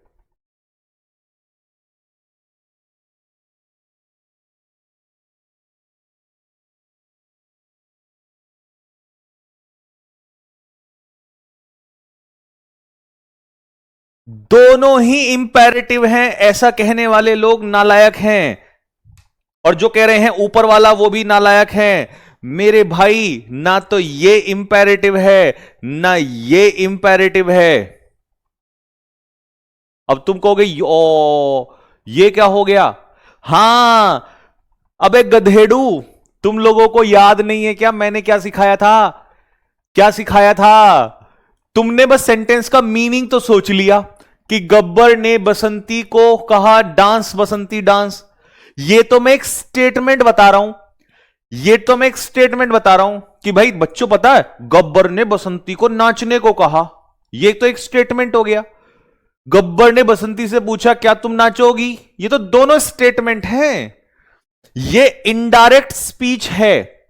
दोनों ही इंपेरेटिव हैं, ऐसा कहने वाले लोग नालायक हैं, और जो कह रहे हैं ऊपर वाला वो भी नालायक है। मेरे भाई ना तो ये इंपेरेटिव है ना ये इंपेरेटिव है। अब तुम कहोगे ओ ये क्या हो गया? हां, अबे गधेड़ू, तुम लोगों को याद नहीं है क्या मैंने क्या सिखाया था? क्या सिखाया था? तुमने बस सेंटेंस का मीनिंग तो सोच लिया कि गब्बर ने बसंती को कहा डांस बसंती डांस। ये तो मैं एक स्टेटमेंट बता रहा हूं, ये तो मैं एक स्टेटमेंट बता रहा हूं कि भाई बच्चों पता है गब्बर ने बसंती को नाचने को कहा। ये तो एक स्टेटमेंट हो गया। गब्बर ने बसंती से पूछा क्या तुम नाचोगी, ये तो दोनों स्टेटमेंट हैं। ये इनडायरेक्ट स्पीच है,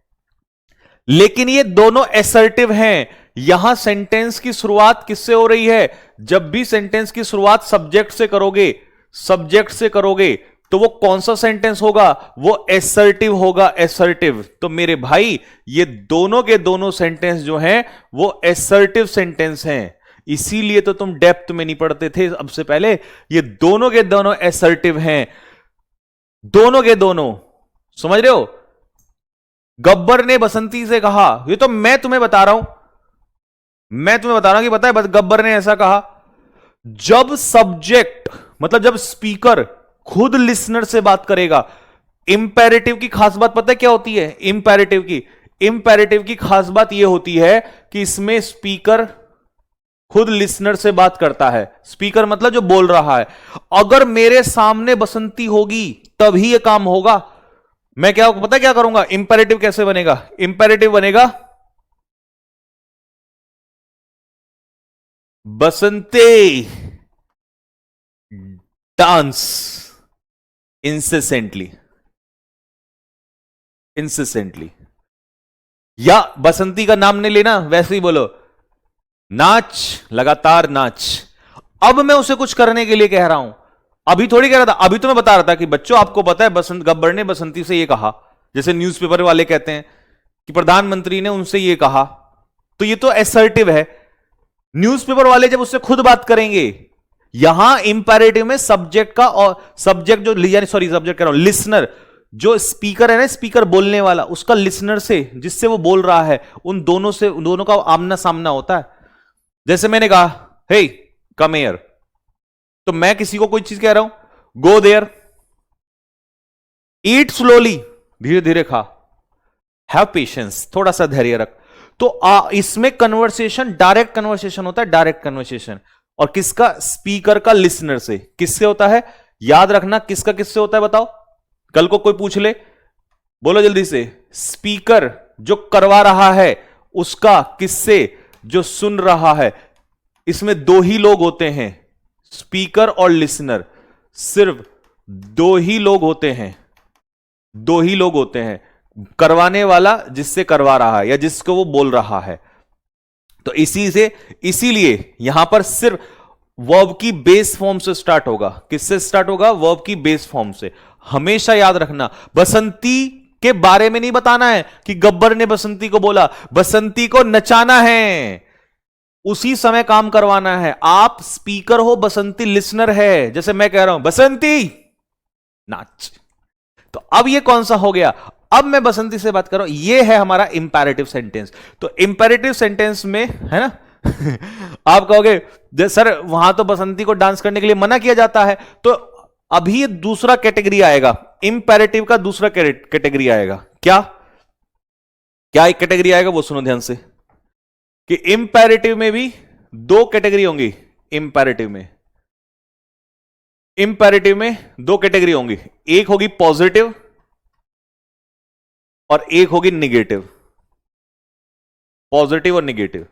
लेकिन ये दोनों एसर्टिव हैं। यहां सेंटेंस की शुरुआत किससे हो रही है? जब भी सेंटेंस की शुरुआत सब्जेक्ट से करोगे, सब्जेक्ट से करोगे तो वो कौन सा सेंटेंस होगा? वो एसर्टिव होगा, एसर्टिव। तो मेरे भाई ये दोनों के दोनों सेंटेंस जो हैं वो एसर्टिव सेंटेंस हैं। इसीलिए तो तुम डेप्थ में नहीं पढ़ते थे अब से पहले। ये दोनों के दोनों एसर्टिव हैं, दोनों के दोनों। समझ रहे हो? गब्बर ने बसंती से कहा, ये तो मैं तुम्हें बता रहा हूं, मैं तुम्हें बता रहा हूं कि पता है गब्बर ने ऐसा कहा। जब सब्जेक्ट मतलब जब स्पीकर खुद लिसनर से बात करेगा। इंपेरेटिव की खास बात पता है क्या होती है? इंपेरेटिव की खास बात यह होती है कि इसमें स्पीकर खुद लिसनर से बात करता है। स्पीकर मतलब जो बोल रहा है। अगर मेरे सामने बसंती होगी तभी यह काम होगा। मैं क्या पता क्या करूंगा? इंपेरेटिव कैसे बनेगा? इंपेरेटिव बनेगा बसंती डांस इंसेसेंटली, इंसेसेंटली। या बसंती का नाम नहीं लेना, वैसे ही बोलो नाच, लगातार नाच। अब मैं उसे कुछ करने के लिए कह रहा हूं, अभी थोड़ी कह रहा था। अभी तो मैं बता रहा था कि बच्चों आपको पता है गब्बर ने बसंती से यह कहा, जैसे न्यूज़पेपर वाले कहते हैं कि प्रधानमंत्री ने उनसे यह कहा। तो ये तो एसर्टिव है। न्यूज़पेपर वाले जब उससे खुद बात करेंगे, यहां इंपेरेटिव में सब्जेक्ट का और सब्जेक्ट जो सब्जेक्ट कह रहा हूं, लिसनर जो स्पीकर है ना, स्पीकर बोलने वाला, उसका लिसनर से जिससे वो बोल रहा है, उन दोनों से, उन दोनों का आमना सामना होता है। जैसे मैंने कहा हे कम हियर, तो मैं किसी को कोई चीज कह रहा हूं, गो देयर, ईट स्लोली, धीरे धीरे खा, हैव पेशेंस, थोड़ा सा धैर्य रख। तो इसमें कन्वर्सेशन डायरेक्ट कन्वर्सेशन होता है, डायरेक्ट कन्वर्सेशन। और किसका? स्पीकर का लिसनर से। किससे होता है? याद रखना, किसका किससे होता है बताओ? कल को कोई पूछ ले, बोलो जल्दी से। स्पीकर जो करवा रहा है उसका किससे? जो सुन रहा है। इसमें दो ही लोग होते हैं, स्पीकर और लिसनर। सिर्फ दो ही लोग होते हैं, दो ही लोग होते हैं। करवाने वाला जिससे करवा रहा है या जिसको वो बोल रहा है। तो इसीलिए यहां पर सिर्फ वर्ब की बेस फॉर्म से स्टार्ट होगा। किससे स्टार्ट होगा? वर्ब की बेस फॉर्म से। हमेशा याद रखना, बसंती के बारे में नहीं बताना है कि गब्बर ने बसंती को बोला, बसंती को नचाना है, उसी समय काम करवाना है। आप स्पीकर हो, बसंती लिसनर है। जैसे मैं कह रहा हूं बसंती नाच, तो अब ये कौन सा हो गया? अब मैं बसंती से बात कर रहा हूं, ये है हमारा इंपेरेटिव सेंटेंस। तो इंपेरेटिव सेंटेंस में है ना आप कहोगे सर वहां तो बसंती को डांस करने के लिए मना किया जाता है। तो अभी ये दूसरा कैटेगरी आएगा, इंपेरेटिव का दूसरा कैटेगरी आएगा। क्या क्या एक कैटेगरी आएगा वो सुनो ध्यान से, कि इंपेरेटिव में भी दो कैटेगरी होंगी। इंपेरेटिव में दो कैटेगरी होंगी, एक होगी पॉजिटिव और एक होगी निगेटिव। पॉजिटिव और निगेटिव।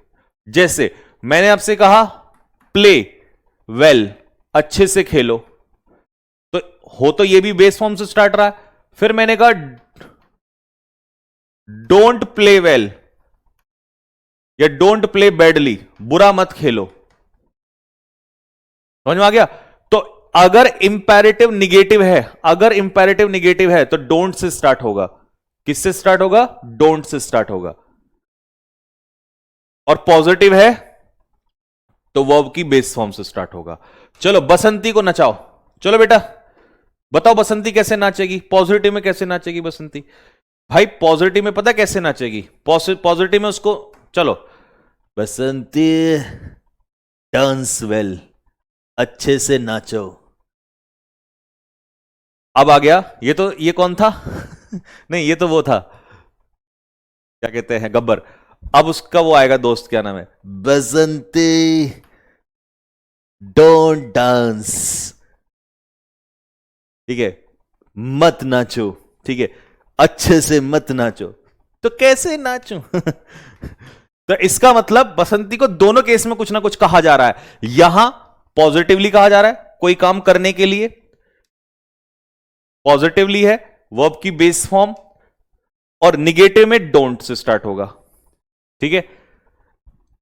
जैसे मैंने आपसे कहा प्ले वेल, अच्छे से खेलो, तो हो तो ये भी बेस फॉर्म से स्टार्ट रहा है। फिर मैंने कहा डोंट प्ले वेल या डोंट प्ले बैडली, बुरा मत खेलो। समझ में आ गया? तो अगर इंपेरेटिव निगेटिव है, अगर इंपेरेटिव निगेटिव है तो डोंट से स्टार्ट होगा। किससे स्टार्ट होगा? डोंट से स्टार्ट होगा। और पॉजिटिव है तो वर्ब की बेस फॉर्म से स्टार्ट होगा। चलो बसंती को नचाओ, चलो बेटा बताओ बसंती कैसे नाचेगी? पॉजिटिव में कैसे नाचेगी बसंती? भाई पॉजिटिव में पता कैसे नाचेगी? पॉजिटिव में उसको चलो बसंती डांस वेल, अच्छे से नाचो। अब आ गया ये, तो ये कौन था नहीं ये तो वो था, क्या कहते हैं, गब्बर। अब उसका वो आएगा दोस्त, क्या नाम है? बसंती डोंट डांस, ठीक है, मत नाचो, ठीक है, अच्छे से मत नाचो, तो कैसे नाचो? तो इसका मतलब बसंती को दोनों केस में कुछ ना कुछ कहा जा रहा है। यहां पॉजिटिवली कहा जा रहा है कोई काम करने के लिए, पॉजिटिवली है वर्ब की बेस फॉर्म, और निगेटिव में डोंट से स्टार्ट होगा, ठीक है।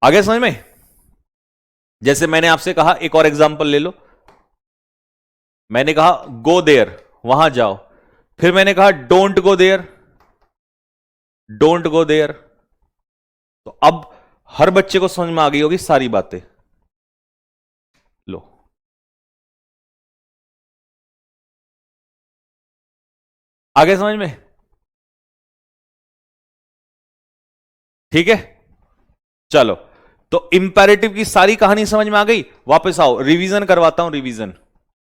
आगे समझ में? जैसे मैंने आपसे कहा, एक और एग्जांपल ले लो, मैंने कहा गो देयर, वहां जाओ, फिर मैंने कहा don't go there, don't go there. तो अब हर बच्चे को समझ में आ गई होगी सारी बातें। लो, आगे समझ में? ठीक है, चलो, तो इंपेरेटिव की सारी कहानी समझ में आ गई। वापस आओ, रिवीजन करवाता हूं, रिवीजन।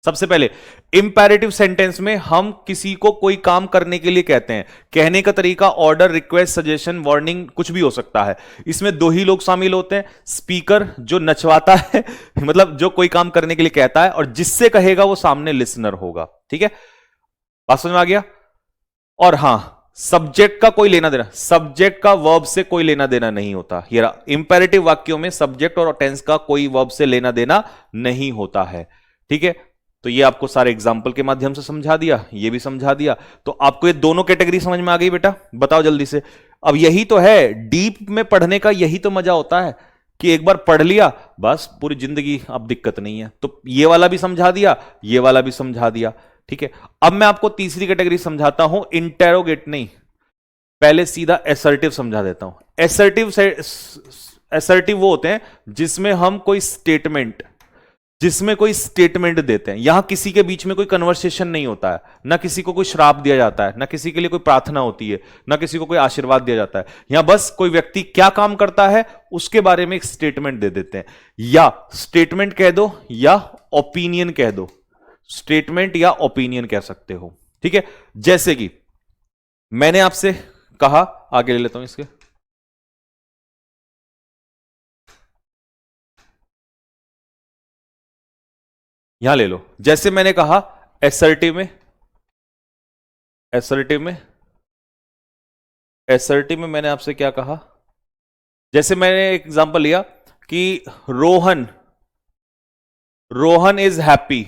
सबसे पहले इंपेरेटिव सेंटेंस में हम किसी को कोई काम करने के लिए कहते हैं। कहने का तरीका ऑर्डर, रिक्वेस्ट, सजेशन, वार्निंग, कुछ भी हो सकता है। इसमें दो ही लोग शामिल होते हैं, स्पीकर जो नचवाता है मतलब जो कोई काम करने के लिए कहता है, और जिससे कहेगा वो सामने लिसनर होगा, ठीक है, बात समझ में आ गया? और हां, सब्जेक्ट का कोई लेना देना, सब्जेक्ट का वर्ब से कोई लेना देना नहीं होता। ये इंपेरेटिव वाक्यों में सब्जेक्ट और टेंस का कोई वर्ब से लेना देना नहीं होता है, ठीक है। तो ये आपको सारे एग्जाम्पल के माध्यम से समझा दिया, ये भी समझा दिया। तो आपको ये दोनों कैटेगरी समझ में आ गई बेटा? बताओ जल्दी से। अब यही तो है डीप में पढ़ने का, यही तो मजा होता है कि एक बार पढ़ लिया बस पूरी जिंदगी अब दिक्कत नहीं है। तो ये वाला भी समझा दिया, ये वाला भी समझा दिया, ठीक है। अब मैं आपको तीसरी कैटेगरी समझाता हूं, इंटेरोगेट नहीं, पहले सीधा एसर्टिव समझा देता हूं। एसर्टिव से एसर्टिव वो होते हैं जिसमें हम कोई स्टेटमेंट, जिसमें कोई स्टेटमेंट देते हैं। यहां किसी के बीच में कोई कन्वर्सेशन नहीं होता है, ना किसी को कोई श्राप दिया जाता है, ना किसी के लिए कोई प्रार्थना होती है, ना किसी को कोई आशीर्वाद दिया जाता है। यहां बस कोई व्यक्ति क्या काम करता है उसके बारे में एक स्टेटमेंट दे देते हैं, या स्टेटमेंट कह दो या ओपिनियन कह दो, स्टेटमेंट या ओपिनियन कह सकते हो, ठीक है। जैसे कि मैंने आपसे कहा, आगे ले लेता हूं इसके, यहां ले लो, जैसे मैंने कहा एसर्टिव में, एसर्टिव में, एसर्टिव में मैंने आपसे क्या कहा, जैसे मैंने एक एग्जांपल लिया कि रोहन, रोहन इज हैप्पी,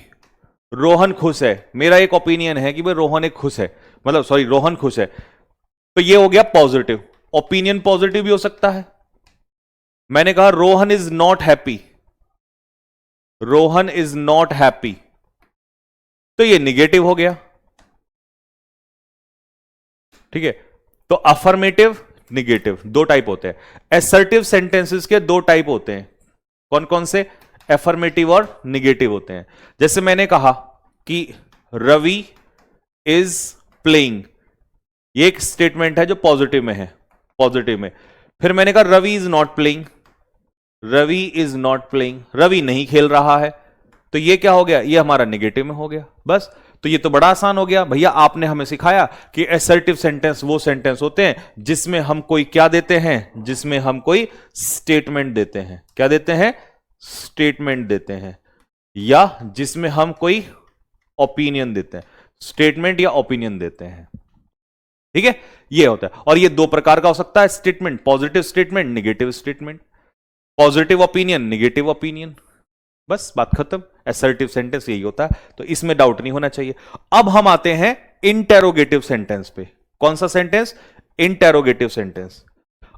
रोहन खुश है। मेरा एक ओपिनियन है कि भाई रोहन एक खुश है, मतलब सॉरी रोहन खुश है, तो ये हो गया पॉजिटिव। ओपिनियन पॉजिटिव भी हो सकता है। मैंने कहा Rohan is not happy, Rohan is not happy, तो ये निगेटिव हो गया, ठीक है। तो अफर्मेटिव, निगेटिव, दो टाइप होते हैं। एसर्टिव सेंटेंसेस के दो टाइप होते हैं, कौन कौन से? एफर्मेटिव और निगेटिव होते हैं। जैसे मैंने कहा कि रवि इज प्लेइंग, ये एक स्टेटमेंट है जो पॉजिटिव में है, पॉजिटिव में। फिर मैंने कहा Ravi is not playing, Ravi is not playing, Ravi नहीं खेल रहा है, तो ये क्या हो गया? ये हमारा निगेटिव में हो गया, बस। तो ये तो बड़ा आसान हो गया भैया, आपने हमें सिखाया कि एसर्टिव सेंटेंस वो सेंटेंस होते हैं जिसमें हम कोई क्या देते हैं, जिसमें हम कोई स्टेटमेंट देते हैं। क्या देते हैं? स्टेटमेंट देते हैं, या जिसमें हम कोई ओपिनियन देते हैं, स्टेटमेंट या ओपिनियन देते हैं, ठीक है। ये होता है, और ये दो प्रकार का हो सकता है statement, positive statement, negative statement, positive opinion, negative opinion, बस बात खत्म। एसर्टिव सेंटेंस यही होता है, तो इसमें डाउट नहीं होना चाहिए। अब हम आते हैं इंटेरोगेटिव सेंटेंस पे। कौन सा सेंटेंस? Interrogative sentence.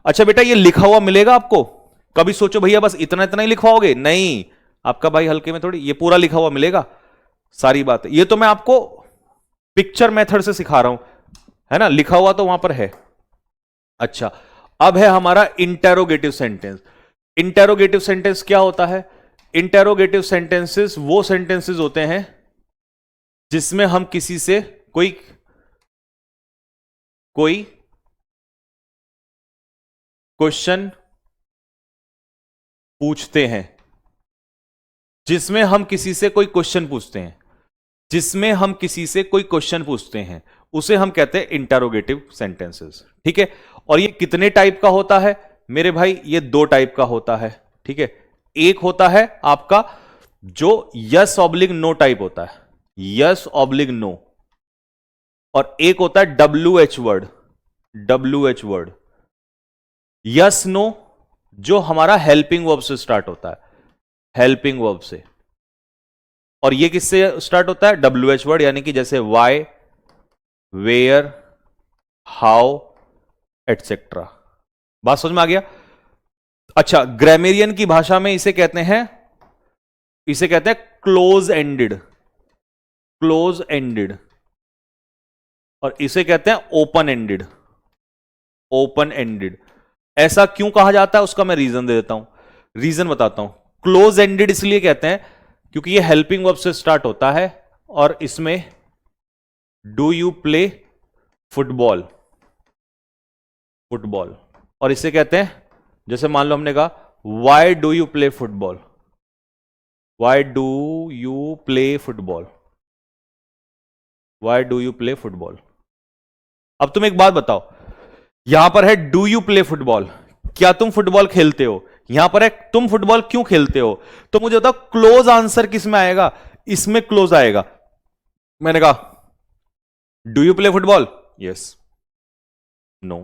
अच्छा बेटा, ये लिखा हुआ मिलेगा आपको? कभी सोचो भैया बस इतना इतना ही लिखवाओगे, नहीं, आपका भाई हल्के में थोड़ी, ये पूरा लिखा हुआ मिलेगा, सारी बात। ये तो मैं आपको पिक्चर मेथड से सिखा रहा हूं, है ना, लिखा हुआ तो वहां पर है। अच्छा, अब है हमारा इंटेरोगेटिव सेंटेंस। इंटेरोगेटिव सेंटेंस क्या होता है? इंटेरोगेटिव सेंटेंसेस वो सेंटेंसेस होते हैं जिसमें हम किसी से कोई क्वेश्चन पूछते हैं, जिसमें हम किसी से कोई क्वेश्चन पूछते हैं, जिसमें हम किसी से कोई क्वेश्चन पूछते हैं, उसे हम कहते हैं इंटेरोगेटिव सेंटेंसेस, ठीक है। और ये कितने टाइप का होता है मेरे भाई? ये दो टाइप का होता है, ठीक है। एक होता है आपका जो यस ऑब्लिक नो टाइप होता है, यस ऑब्लिक नो, और एक होता है W H word, W H word. Yes no जो हमारा हेल्पिंग वर्ब से स्टार्ट होता है, हेल्पिंग वर्ब से, और ये किससे स्टार्ट होता है, डब्ल्यू एच वर्ड, यानी कि जैसे वाई, वेयर, हाउ, एटसेट्रा। बात समझ में आ गया? अच्छा, ग्रामेरियन की भाषा में इसे कहते हैं, इसे कहते हैं क्लोज एंडेड, क्लोज एंडेड, और इसे कहते हैं ओपन एंडेड, ओपन एंडेड। ऐसा क्यों कहा जाता है उसका मैं रीजन दे देता हूं, रीजन बताता हूं। क्लोज एंडेड इसलिए कहते हैं क्योंकि ये हेल्पिंग वर्ब से स्टार्ट होता है, और इसमें do you play football, football, और इसे कहते हैं, जैसे मान लो हमने कहा why do you play football, why do you play football, why do you play football. अब तुम एक बात बताओ, यहां पर है डू यू प्ले फुटबॉल, क्या तुम फुटबॉल खेलते हो, यहां पर है तुम फुटबॉल क्यों खेलते हो, तो मुझे बताओ क्लोज आंसर किस में आएगा, इसमें क्लोज आएगा। मैंने कहा do you play football, yes, no,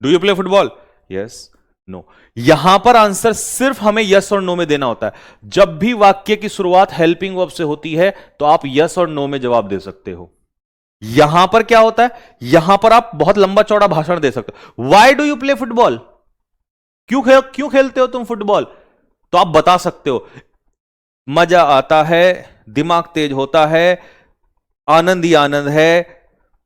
do you play football, yes, no. यहां पर आंसर सिर्फ हमें यस और नो में देना होता है। जब भी वाक्य की शुरुआत हेल्पिंग वर्ब से होती है तो आप यस और नो में जवाब दे सकते हो। यहां पर क्या होता है, यहां पर आप बहुत लंबा चौड़ा भाषण दे सकते हो, why do you play football, क्यों खेलते हो तुम फुटबॉल, तो आप बता सकते हो मजा आता है, दिमाग तेज होता है, आनंद ही आनंद है,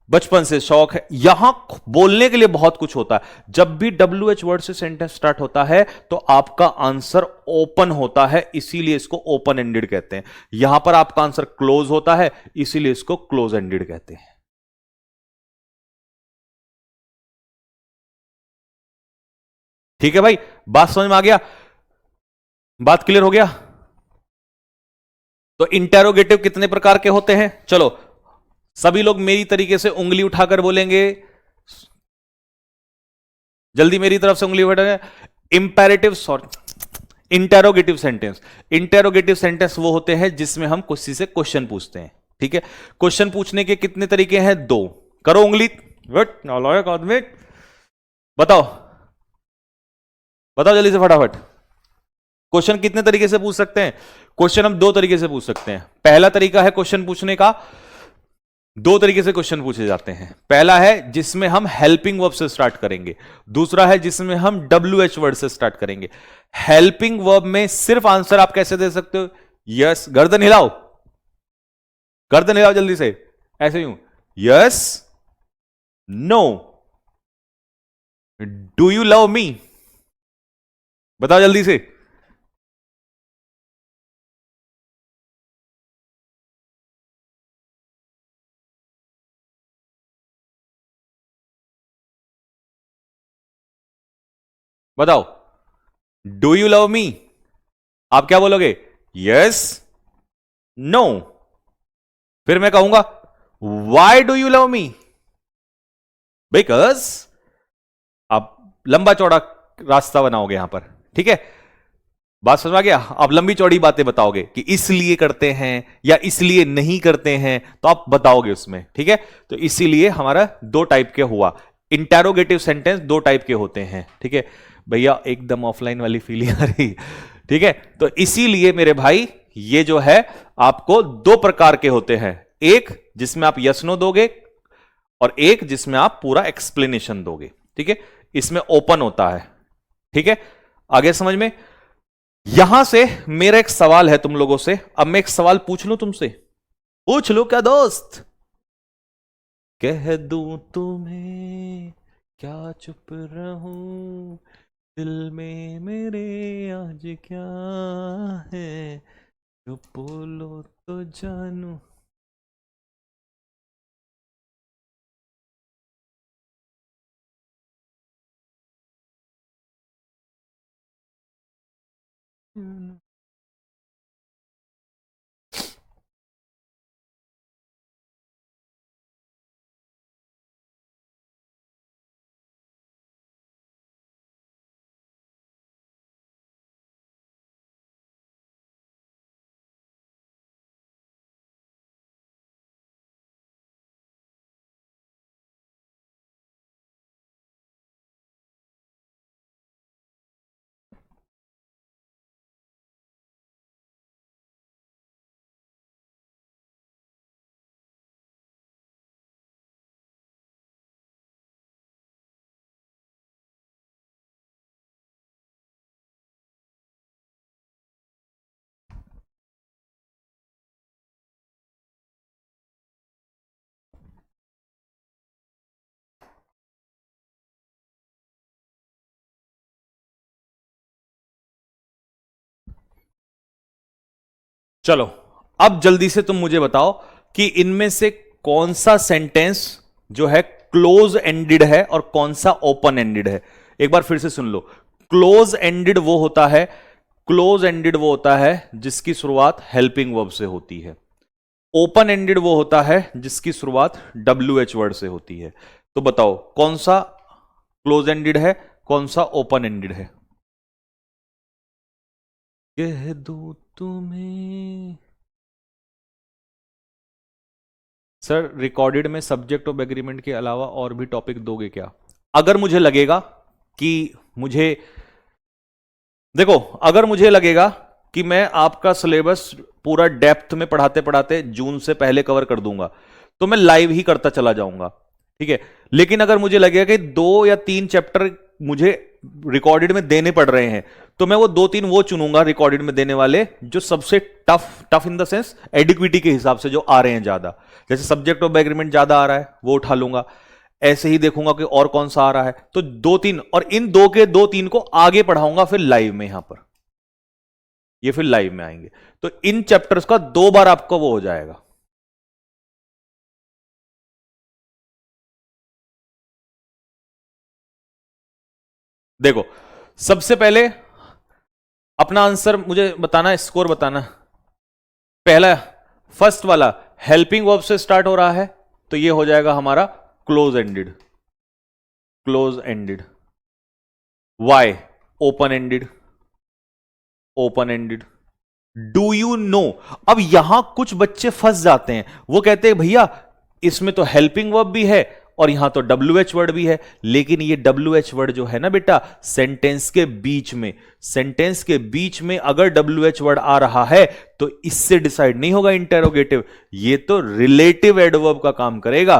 बचपन से शौक है। यहां बोलने के लिए बहुत कुछ होता है। जब भी डब्ल्यू एच वर्ड से सेंटेंस स्टार्ट होता है तो आपका आंसर ओपन होता है, इसीलिए इसको ओपन एंडेड कहते हैं। यहां पर आपका आंसर क्लोज होता है, इसीलिए इसको क्लोज एंडेड कहते हैं। ठीक है भाई, बात समझ में आ गया, बात क्लियर हो गया? तो इंटेरोगेटिव कितने प्रकार के होते हैं, चलो सभी लोग मेरी तरीके से उंगली उठाकर बोलेंगे, जल्दी मेरी तरफ से उंगली उठाकर। Imperative, sorry, interrogative sentence, interrogative sentence वो होते हैं जिसमें हम किसी से क्वेश्चन पूछते हैं। ठीक है, क्वेश्चन पूछने के कितने तरीके हैं, दो। करो उंगली, वेट नालायक आदमी, बताओ, बताओ जल्दी से फटाफट। क्वेश्चन कितने तरीके से पूछ सकते हैं, क्वेश्चन हम दो तरीके से पूछ सकते हैं। पहला तरीका है क्वेश्चन पूछने का, दो तरीके से क्वेश्चन पूछे जाते हैं। पहला है जिसमें हम हेल्पिंग वर्ब से स्टार्ट करेंगे, दूसरा है जिसमें हम डब्ल्यू एच वर्ड से स्टार्ट करेंगे। हेल्पिंग वर्ब में सिर्फ आंसर आप कैसे दे सकते हो, यस, गर्दन हिलाओ, गर्दन हिलाओ जल्दी से, ऐसे यूं, yes, no, do you love me, बताओ जल्दी से, बताओ, डू यू लव मी, आप क्या बोलोगे, यस, नो, फिर मैं कहूंगा why do you love me, because, आप लंबा चौड़ा रास्ता बनाओगे यहां पर। ठीक है, बात समझ में आ गया? आप लंबी चौड़ी बातें बताओगे कि इसलिए करते हैं या इसलिए नहीं करते हैं, तो आप बताओगे उसमें। ठीक है, तो इसीलिए हमारा दो टाइप के हुआ, इंटेरोगेटिव सेंटेंस दो टाइप के होते हैं। ठीक है भैया, एकदम ऑफलाइन वाली फीलिंग आ रही। ठीक है, तो इसीलिए मेरे भाई ये जो है आपको दो प्रकार के होते हैं, एक जिसमें आप यस नो दोगे और एक जिसमें आप पूरा एक्सप्लेनेशन दोगे। ठीक है, इसमें ओपन होता है। ठीक है, आगे समझ में? यहां से मेरा एक सवाल है तुम लोगों से, अब मैं एक सवाल पूछ लूं तुमसे, पूछ लूं क्या दोस्त? कह दूं तुम्हें, क्या चुप रहूं, दिल में मेरे आज क्या है, जो बोलो तो जानू। चलो अब जल्दी से तुम मुझे बताओ कि इनमें से कौन सा सेंटेंस जो है क्लोज एंडेड है और कौन सा ओपन एंडेड है। एक बार फिर से सुन लो। क्लोज एंडेड वो होता है, क्लोज एंडेड वो होता है जिसकी शुरुआत हेल्पिंग वर्ब से होती है। ओपन एंडेड वो होता है जिसकी शुरुआत WH वर्ड से होती है। तो बताओ कौन सा क्लोज एंडेड है, कौन सा ओपन एंडेड है। कह दो तुम्हें सर, रिकॉर्डेड में सब्जेक्ट ऑफ एग्रीमेंट के अलावा और भी टॉपिक दोगे क्या? अगर मुझे लगेगा कि मुझे, देखो, अगर मुझे लगेगा कि मैं आपका सिलेबस पूरा डेप्थ में पढ़ाते पढ़ाते जून से पहले कवर कर दूंगा तो मैं लाइव ही करता चला जाऊंगा, ठीक है। लेकिन अगर मुझे लगेगा कि 2 या 3 चैप्टर मुझे रिकॉर्डेड में देने पड़ रहे हैं तो मैं वो 2-3 वो चुनूंगा रिकॉर्डेड में देने वाले जो सबसे tough, tough in the sense adequacy के हिसाब से जो आ रहे हैं ज्यादा। जैसे सब्जेक्ट ऑफ एग्रीमेंट ज्यादा आ रहा है वो उठा लूंगा, ऐसे ही देखूंगा कि और कौन सा आ रहा है तो 2-3, और इन 2 के 2-3 को आगे पढ़ाऊंगा फिर लाइव में। यहां पर ये फिर लाइव में आएंगे तो इन चैप्टर्स का 2 बार आपको वो हो जाएगा। देखो, सबसे पहले अपना आंसर मुझे बताना, स्कोर बताना। पहला, फर्स्ट वाला हेल्पिंग वर्ब से स्टार्ट हो रहा है तो ये हो जाएगा हमारा close ended, close ended. Why open ended, open ended. Do you know, अब यहां कुछ बच्चे फंस जाते हैं, वो कहते हैं भैया इसमें तो हेल्पिंग वर्ब भी है और यहां तो WH वर्ड भी है, लेकिन ये WH वर्ड जो है ना बेटा सेंटेंस के बीच में, सेंटेंस के बीच में अगर WH वर्ड आ रहा है तो इससे डिसाइड नहीं होगा इंटेरोगेटिव, ये तो रिलेटिव एडवर्ब का काम करेगा,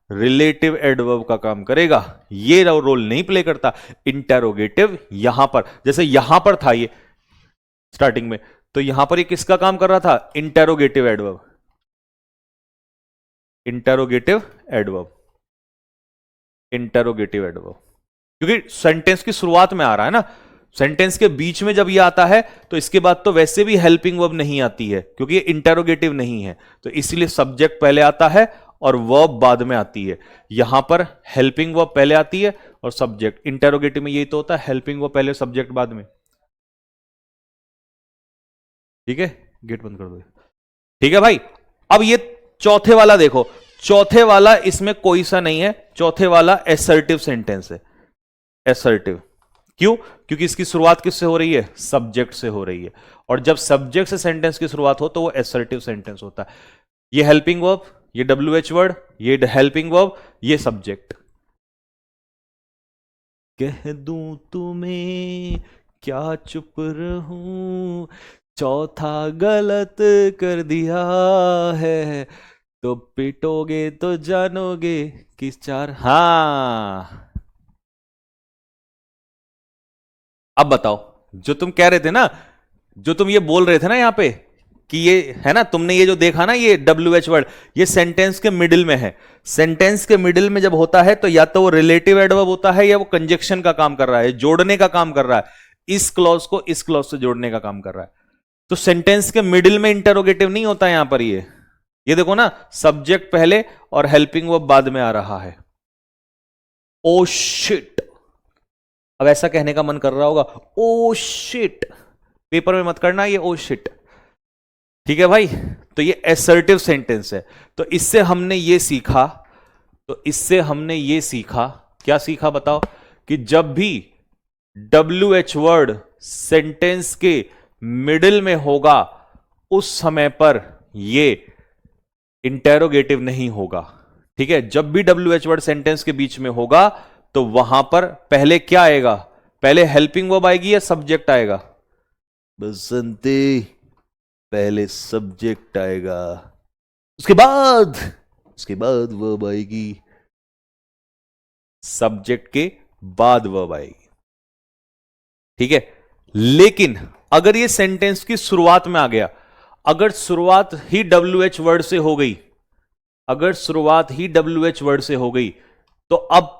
रिलेटिव एडवर्ब का काम करेगा, ये रोल नहीं प्ले करता। इंटेरोगेटिव यहां पर, जैसे यहां पर था ये स्टार्टिंग में, तो यहां पर ये किसका काम कर रहा था? Interrogative adverb, interrogative adverb, interrogative adverb, क्योंकि सेंटेंस की शुरुआत में आ रहा है ना। सेंटेंस के बीच में जब ये आता है तो इसके बाद तो वैसे भी हेल्पिंग वर्ब नहीं आती है क्योंकि ये इंटेरोगेटिव नहीं है, तो इसलिए सब्जेक्ट पहले आता है और वर्ब बाद में आती है। यहां पर हेल्पिंग वर्ब पहले आती है और सब्जेक्ट, इंटेरोगेटिव में यही तो होता है, हेल्पिंग वर्ब पहले सब्जेक्ट बाद में। ठीक है, गेट बंद कर दो। ठीक है भाई, अब ये चौथे वाला देखो, चौथे वाला इसमें कोई सा नहीं है, चौथे वाला एसर्टिव सेंटेंस है। एसर्टिव क्यों? क्योंकि इसकी शुरुआत किससे हो रही है? सब्जेक्ट से हो रही है, और जब सब्जेक्ट से सेंटेंस की शुरुआत हो तो वो एसर्टिव सेंटेंस होता है। ये हेल्पिंग वर्ब, ये WH वर्ड, ये हेल्पिंग वर्ब, ये सब्जेक्ट। कह दूं तुम्हें क्या चुप रहूं, चौथा गलत कर दिया है तो पिटोगे तो जानोगे किस चार। हाँ, अब बताओ, जो तुम कह रहे थे ना, जो तुम ये बोल रहे थे ना यहां पे कि ये है ना, तुमने ये जो देखा ना ये WH वर्ड, ये सेंटेंस के मिडिल में है। सेंटेंस के मिडिल में जब होता है तो या तो वो रिलेटिव एडवर्ब होता है या वो कंजक्शन का काम कर रहा है, जोड़ने का काम कर रहा है, इस क्लॉज को इस क्लॉज से जोड़ने का काम कर रहा है। तो सेंटेंस के मिडिल में इंटरोगेटिव नहीं होता यहां पर। ये देखो ना, सब्जेक्ट पहले और हेल्पिंग वर्ब बाद में आ रहा है। ओ शिट, अब ऐसा कहने का मन कर रहा होगा, ओ शिट, पेपर में मत करना ये ओ शिट, ठीक है भाई। तो ये एसर्टिव सेंटेंस है। तो इससे हमने ये सीखा, तो इससे हमने ये सीखा, क्या सीखा बताओ? कि जब भी WH वर्ड सेंटेंस के मिडिल में होगा उस समय पर ये इंटेरोगेटिव नहीं होगा, ठीक है। जब भी WH वर्ड सेंटेंस के बीच में होगा तो वहां पर पहले क्या आएगा? पहले हेल्पिंग वर्ब आएगी या सब्जेक्ट आएगा? बसंती, पहले सब्जेक्ट आएगा, उसके बाद, उसके बाद वर्ब आएगी, सब्जेक्ट के बाद वर्ब आएगी, ठीक है। लेकिन अगर ये सेंटेंस की शुरुआत में आ गया, अगर शुरुआत ही WH वर्ड से हो गई, अगर शुरुआत ही WH वर्ड से हो गई तो अब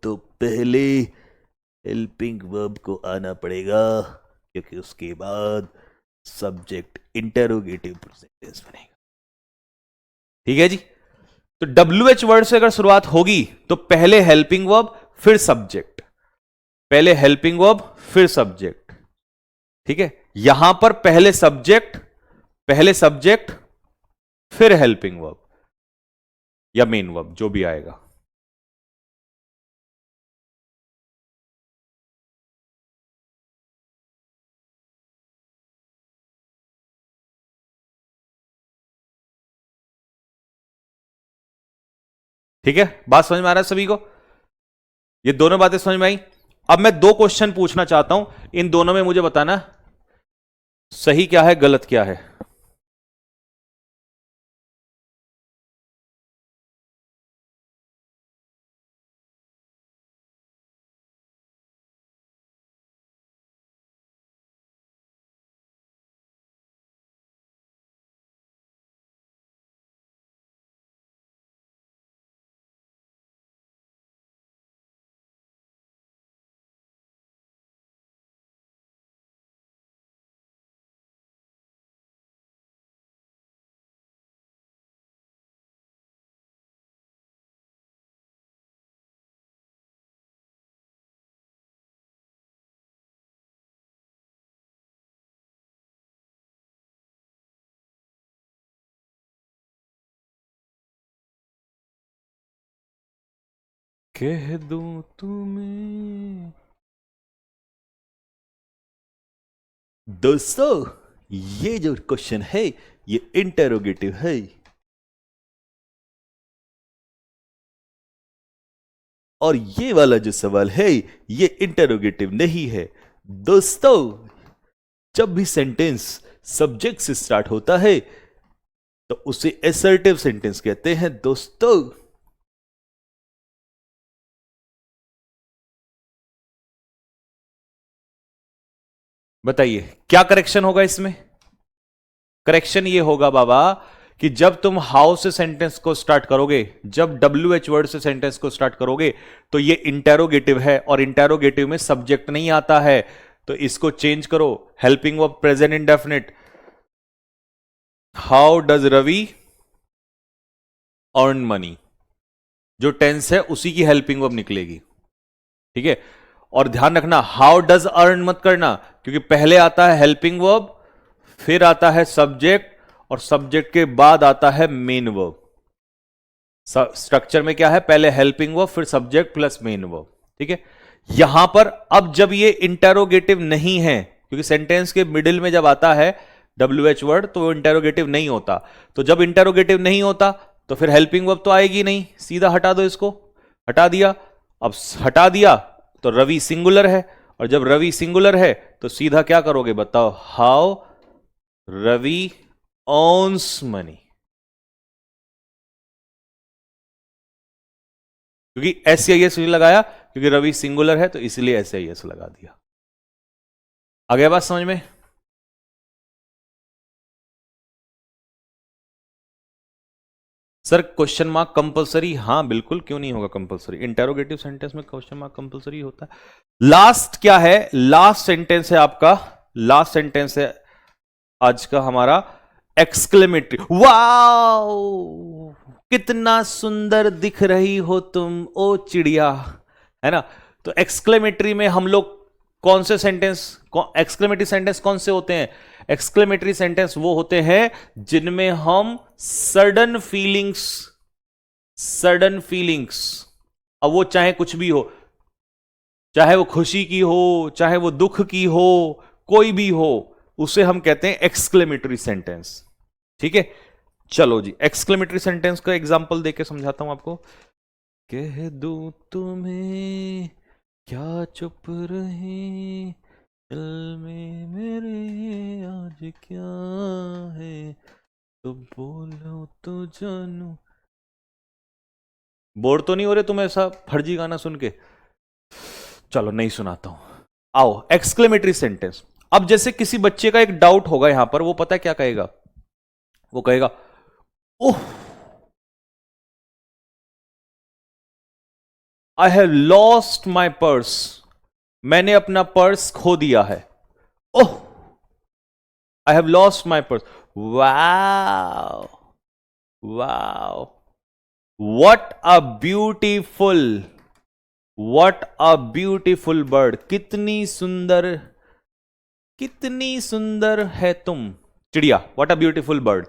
तो पहले हेल्पिंग वर्ब को आना पड़ेगा क्योंकि उसके बाद सब्जेक्ट इंटेरोगेटिव सेंटेंस बनेगा। ठीक है जी। तो WH वर्ड से अगर शुरुआत होगी तो पहले हेल्पिंग वर्ब फिर सब्जेक्ट, पहले हेल्पिंग वर्ब फिर सब्जेक्ट। ठीक है, यहां पर पहले सब्जेक्ट फिर हेल्पिंग वर्ब या मेन वर्ब जो भी आएगा। ठीक है, बात समझ में आ रहा है सभी को? ये दोनों बातें समझ में आई। अब मैं दो क्वेश्चन पूछना चाहता हूं, इन दोनों में मुझे बताना सही क्या है गलत क्या है। कह दूं तुम्हें दोस्तों, ये जो क्वेश्चन है ये इंटेरोगेटिव है, और ये वाला जो सवाल है ये इंटेरोगेटिव नहीं है। दोस्तों, जब भी सेंटेंस सब्जेक्ट से स्टार्ट होता है तो उसे एसर्टिव सेंटेंस कहते हैं दोस्तों। बताइए क्या करेक्शन होगा इसमें? करेक्शन ये होगा बाबा कि जब तुम हाउ से सेंटेंस को स्टार्ट करोगे, जब WH वर्ड से सेंटेंस को स्टार्ट करोगे तो ये इंटेरोगेटिव है और इंटेरोगेटिव में सब्जेक्ट नहीं आता है, तो इसको चेंज करो, helping verb present indefinite. How does Ravi earn money, जो टेंस है उसी की हेल्पिंग वर्ब निकलेगी। ठीक है, और ध्यान रखना हाउ डज अर्न मत करना, क्योंकि पहले आता है हेल्पिंग वर्ब, फिर आता है सब्जेक्ट, और सब्जेक्ट के बाद आता है मेन वर्ब। स्ट्रक्चर में क्या है, पहले हेल्पिंग वर्ब फिर सब्जेक्ट प्लस मेन वर्ब। ठीक है, यहां पर अब जब ये इंटेरोगेटिव नहीं है, क्योंकि सेंटेंस के मिडिल में जब आता है WH वर्ड तो वो इंटेरोगेटिव नहीं होता, तो जब इंटेरोगेटिव नहीं होता तो फिर हेल्पिंग वर्ब तो आएगी नहीं, सीधा हटा दो इसको। हटा दिया, अब हटा दिया तो रवि सिंगुलर है, और जब रवि सिंगुलर है तो सीधा क्या करोगे बताओ, हाउ रवि अर्न्स मनी। क्योंकि SCIS लगाया, क्योंकि रवि सिंगुलर है तो इसलिए SCIS लगा दिया। आ गया बात समझ में? Sir question mark compulsory? हाँ बिल्कुल, क्यों नहीं होगा कंपलसरी, इंटेरोगेटिव सेंटेंस में क्वेश्चन मार्क कंपलसरी होता है। लास्ट क्या है, लास्ट सेंटेंस है आपका, लास्ट सेंटेंस है आज का हमारा एक्सक्लेमेटरी। वाओ, कितना सुंदर दिख रही हो तुम ओ चिड़िया, है ना। तो एक्सक्लेमेटरी में हम लोग कौन से सेंटेंस, एक्सक्लेमेटरी सेंटेंस कौन से होते हैं? एक्सक्लेमेटरी सेंटेंस वो होते हैं जिनमें हम सडन फीलिंग्स, सडन फीलिंग्स, अब वो चाहे कुछ भी हो, चाहे वो खुशी की हो, चाहे वो दुख की हो, कोई भी हो, उसे हम कहते हैं एक्सक्लेमेटरी सेंटेंस। ठीक है, चलो जी, एक्सक्लेमेटरी सेंटेंस का एग्जांपल देके समझाता हूं आपको। कह दूं तुम्हें क्या चुप रहे, दिल में मेरे आज क्या है, तो बोलो तो जानू। बोर तो नहीं हो रहे तुम ऐसा फर्जी गाना सुन के? चलो नहीं सुनाता हूं। आओ एक्सक्लेमेटरी सेंटेंस। अब जैसे किसी बच्चे का एक डाउट होगा यहां पर, वो पता है क्या कहेगा, वो कहेगा oh, I have lost my purse, मैंने अपना पर्स खो दिया है। Oh, I have lost my purse. Wow, wow, what a beautiful, what a beautiful bird. कितनी सुंदर, कितनी सुंदर है तुम चिड़िया, व्हाट अ ब्यूटीफुल बर्ड।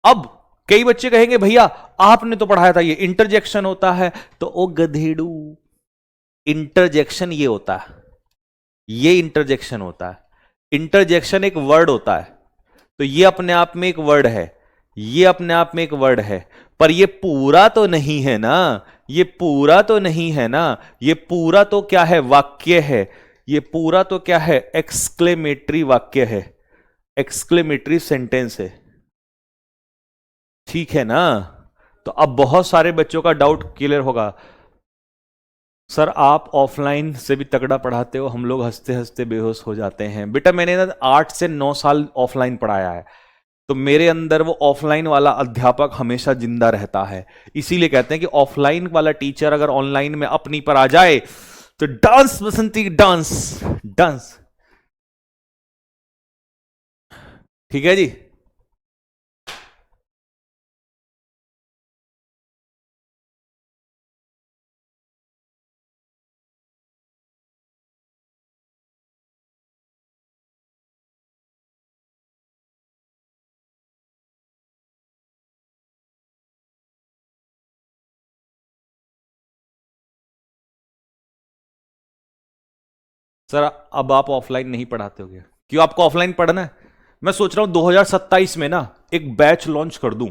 अब कई बच्चे कहेंगे भैया आपने तो पढ़ाया था ये इंटरजेक्शन होता है, तो ओ गधेड़ू, इंटरजेक्शन ये होता है, ये इंटरजेक्शन होता है। इंटरजेक्शन एक वर्ड होता है, तो ये अपने आप में एक वर्ड है, ये अपने आप में एक वर्ड है, पर ये पूरा तो नहीं है ना, ये पूरा तो नहीं है ना, ये पूरा तो क्या है, वाक्य है, ये पूरा तो क्या है, एक्सक्लेमेटरी वाक्य है, एक्सक्लेमेटरी सेंटेंस है, ठीक है ना। तो अब बहुत सारे बच्चों का डाउट क्लियर होगा, सर आप ऑफलाइन से भी तगड़ा पढ़ाते हो, हम लोग हंसते हंसते बेहोश हो जाते हैं। बेटा मैंने ना 8 से 9 साल ऑफलाइन पढ़ाया है, तो मेरे अंदर वो ऑफलाइन वाला अध्यापक हमेशा जिंदा रहता है। इसीलिए कहते हैं कि ऑफलाइन वाला टीचर अगर ऑनलाइन में अपनी पर आ जाए तो डांस बसंती, डांस, डांस, ठीक है जी। सर अब आप ऑफलाइन नहीं पढ़ाते हो क्या, क्यों आपको ऑफलाइन पढ़ना है? मैं सोच रहा हूं 2027 में ना एक बैच लॉन्च कर दूं,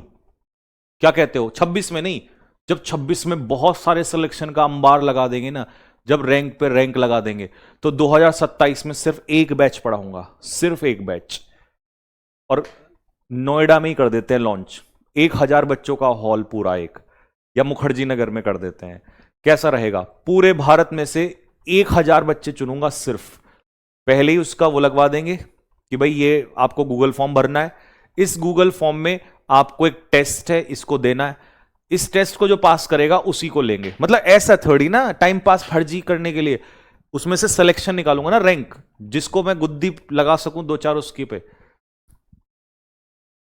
क्या कहते हो? 26 में नहीं, जब 26 में बहुत सारे सिलेक्शन का अंबार लगा देंगे ना, जब रैंक पे रैंक लगा देंगे, तो 2027 में सिर्फ एक बैच पढ़ाऊंगा, सिर्फ एक बैच। और नोएडा में ही कर देते हैं लॉन्च, 1,000 बच्चों का हॉल पूरा एक, या मुखर्जी नगर में कर देते हैं, कैसा रहेगा? पूरे भारत में से 1,000 बच्चे चुनूंगा सिर्फ, पहले ही उसका वो लगवा देंगे कि भाई ये आपको गूगल फॉर्म भरना है, इस गूगल फॉर्म में आपको एक टेस्ट है, इसको देना है, इस टेस्ट को जो पास करेगा उसी को लेंगे। मतलब ऐसा थोड़ी ना टाइम पास फर्जी करने के लिए, उसमें से सिलेक्शन निकालूंगा ना, रैंक, जिसको मैं गुद्दी लगा सकूं 2-4 उसकी पे।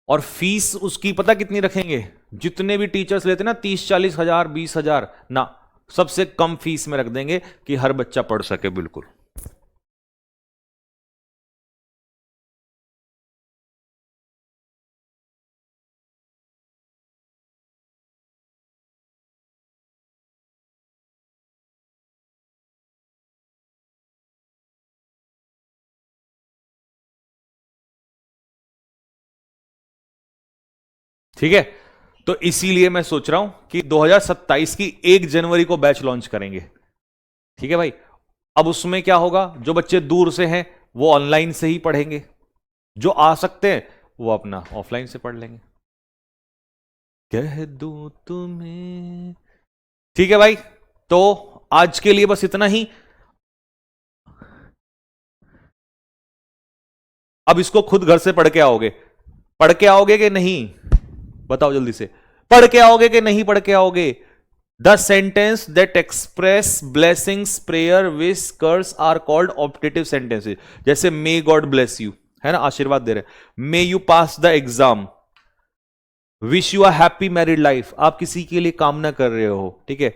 और फीस उसकी पता कितनी रखेंगे? जितने भी टीचर्स लेते ना 30-40 हजार 20 हजार ना, सबसे कम फीस में रख देंगे कि हर बच्चा पढ़ सके, बिल्कुल। ठीक है, तो इसीलिए मैं सोच रहा हूं कि 2027 की 1 जनवरी को बैच लॉन्च करेंगे, ठीक है भाई। अब उसमें क्या होगा, जो बच्चे दूर से हैं वो ऑनलाइन से ही पढ़ेंगे, जो आ सकते हैं वो अपना ऑफलाइन से पढ़ लेंगे। कह दूं तुम्हें, ठीक है भाई। तो आज के लिए बस इतना ही। अब इसको खुद घर से पढ़ के आओगे, पढ़ के आओगे कि नहीं? बताओ जल्दी से, पढ़ के आओगे कि नहीं पढ़ के आओगे? The sentence that express blessings, prayer, wish, curse are called optative sentences. जैसे मे गॉड ब्लेस यू, है ना, आशीर्वाद दे रहे हैं। May you pass the exam, wish you a happy married life, आप किसी के लिए कामना कर रहे हो, ठीक है।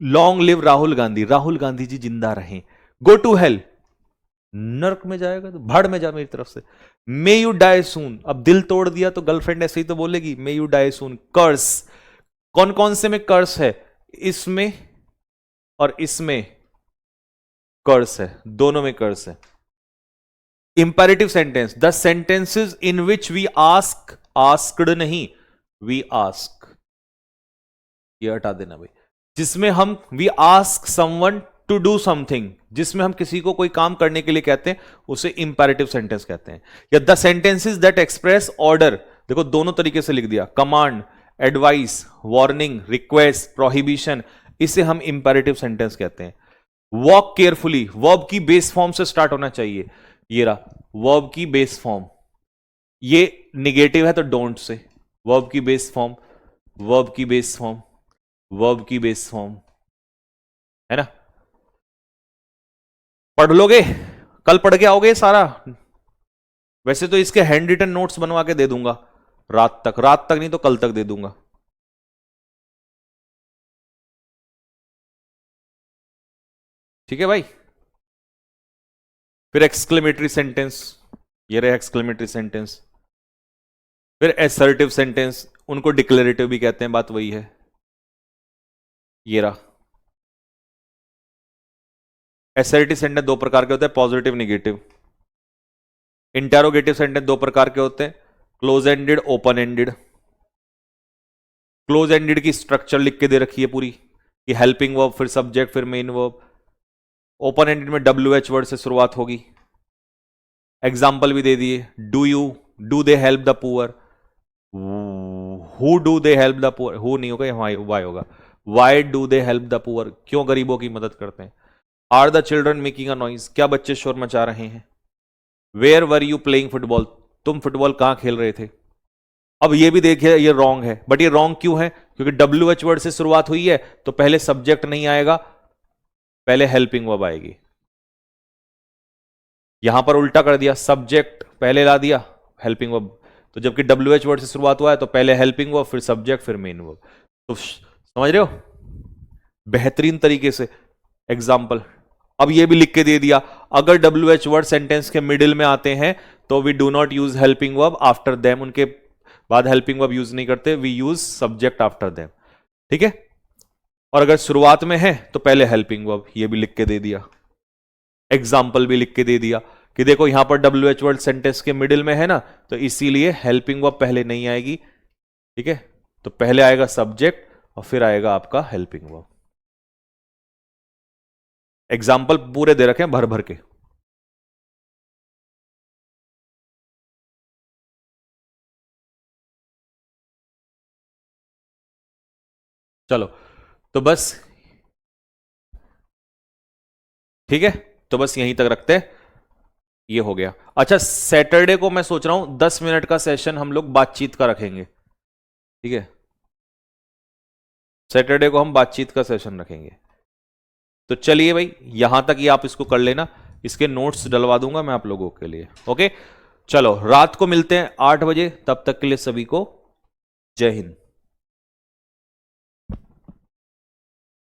लॉन्ग लिव राहुल गांधी, राहुल गांधी जी जिंदा रहें। गो टू हेल, नर्क में जाएगा तो भाड़ में जा मेरी तरफ से। मे यू डाई सून, अब दिल तोड़ दिया तो गर्लफ्रेंड ऐसे ही तो बोलेगी मे यू डाई सून। कर्स, कौन कौन से में कर्स है? इसमें और इसमें कर्स है, दोनों में कर्स है। Imperative sentence, the sentences in which we ask, asked नहीं, वी आस्क, ये हटा देना भाई। जिसमें हम we ask someone to do something, जिसमें हम किसी को कोई काम करने के लिए कहते हैं, उसे इंपेरेटिव सेंटेंस कहते हैं। या the sentences that express order, देखो दोनों तरीके से लिख दिया, command, advice, warning, request, prohibition, इसे हम इंपेरेटिव सेंटेंस कहते हैं। वॉक केयरफुली, वर्ब की बेस फॉर्म से स्टार्ट होना चाहिए, ये रहा वर्ब की बेस फॉर्म, ये निगेटिव है तो डोंट से, वर्ब की बेस फॉर्म, वर्ब की बेस फॉर्म, वर्ब की बेस फॉर्म, है ना। पढ़ लोगे, कल पढ़ के आओगे सारा? वैसे तो इसके हैंड रिटन नोट्स बनवा के दे दूंगा रात तक नहीं तो कल तक दे दूंगा। ठीक है भाई। फिर एक्सक्लेमेटरी सेंटेंस, ये रहे एक्सक्लेमेटरी सेंटेंस। फिर एसर्टिव सेंटेंस, उनको डिक्लेरेटिव भी कहते हैं, बात वही है। ये रहा। एसर्टिव सेंटेंस दो प्रकार के होते हैं, पॉजिटिव निगेटिव। इंटेरोगेटिव सेंटेंस दो प्रकार के होते हैं, close ended open ended. Close ended की स्ट्रक्चर लिख के दे रखी है पूरी, कि हेल्पिंग वर्ब फिर सब्जेक्ट फिर मेन वर्ब। ओपन एंडेड में WH वर्ड से शुरुआत होगी। एग्जाम्पल भी दे दिए, do they help the poor, who do they help the poor, who नहीं होगा, वाई होगा, why do they help the poor, क्यों गरीबों की मदद करते हैं। Are the children making a noise, क्या बच्चे शोर मचा रहे हैं। Where were you playing football, तुम फुटबॉल कहां खेल रहे थे। अब ये भी देखिए ये रॉन्ग है, बट ये रॉन्ग क्यों है, क्योंकि WH वर्ड से शुरुआत हुई है तो पहले सब्जेक्ट नहीं आएगा, पहले हेल्पिंग वर्ब आएगी। यहां पर उल्टा कर दिया, सब्जेक्ट पहले ला दिया हेल्पिंग वर्ब, तो जबकि WH वर्ड से शुरुआत हुआ है तो पहले हेल्पिंग वर्ब फिर सब्जेक्ट फिर मेन वर्ब। तो समझ रहे हो बेहतरीन तरीके से। एग्जाम्पल अब ये भी लिख के दे दिया, अगर WH वर्ड सेंटेंस के मिडिल में आते हैं तो we do not use helping verb after them, उनके बाद हेल्पिंग वर्ब यूज नहीं करते, we use subject after them. ठीक है, और अगर शुरुआत में है तो पहले हेल्पिंग वर्ब, ये भी लिख के दे दिया। एग्जाम्पल भी लिख के दे दिया कि देखो यहां पर WH वर्ड सेंटेंस के मिडिल में है ना, तो इसीलिए हेल्पिंग वर्ब पहले नहीं आएगी। ठीक है, तो पहले आएगा सब्जेक्ट और फिर आएगा आपका हेल्पिंग वर्ब। एग्जाम्पल पूरे दे रखे हैं भर भर के। चलो तो बस ठीक है, तो बस यहीं तक रखते हैं, ये हो गया। अच्छा सैटरडे को मैं सोच रहा हूं 10 मिनट का सेशन हम लोग बातचीत का रखेंगे। ठीक है, सैटरडे को हम बातचीत का सेशन रखेंगे। तो चलिए भाई यहां तक ही आप इसको कर लेना, इसके नोट्स डलवा दूंगा मैं आप लोगों के लिए। ओके चलो रात को मिलते हैं 8 बजे, तब तक के लिए सभी को जय हिंद।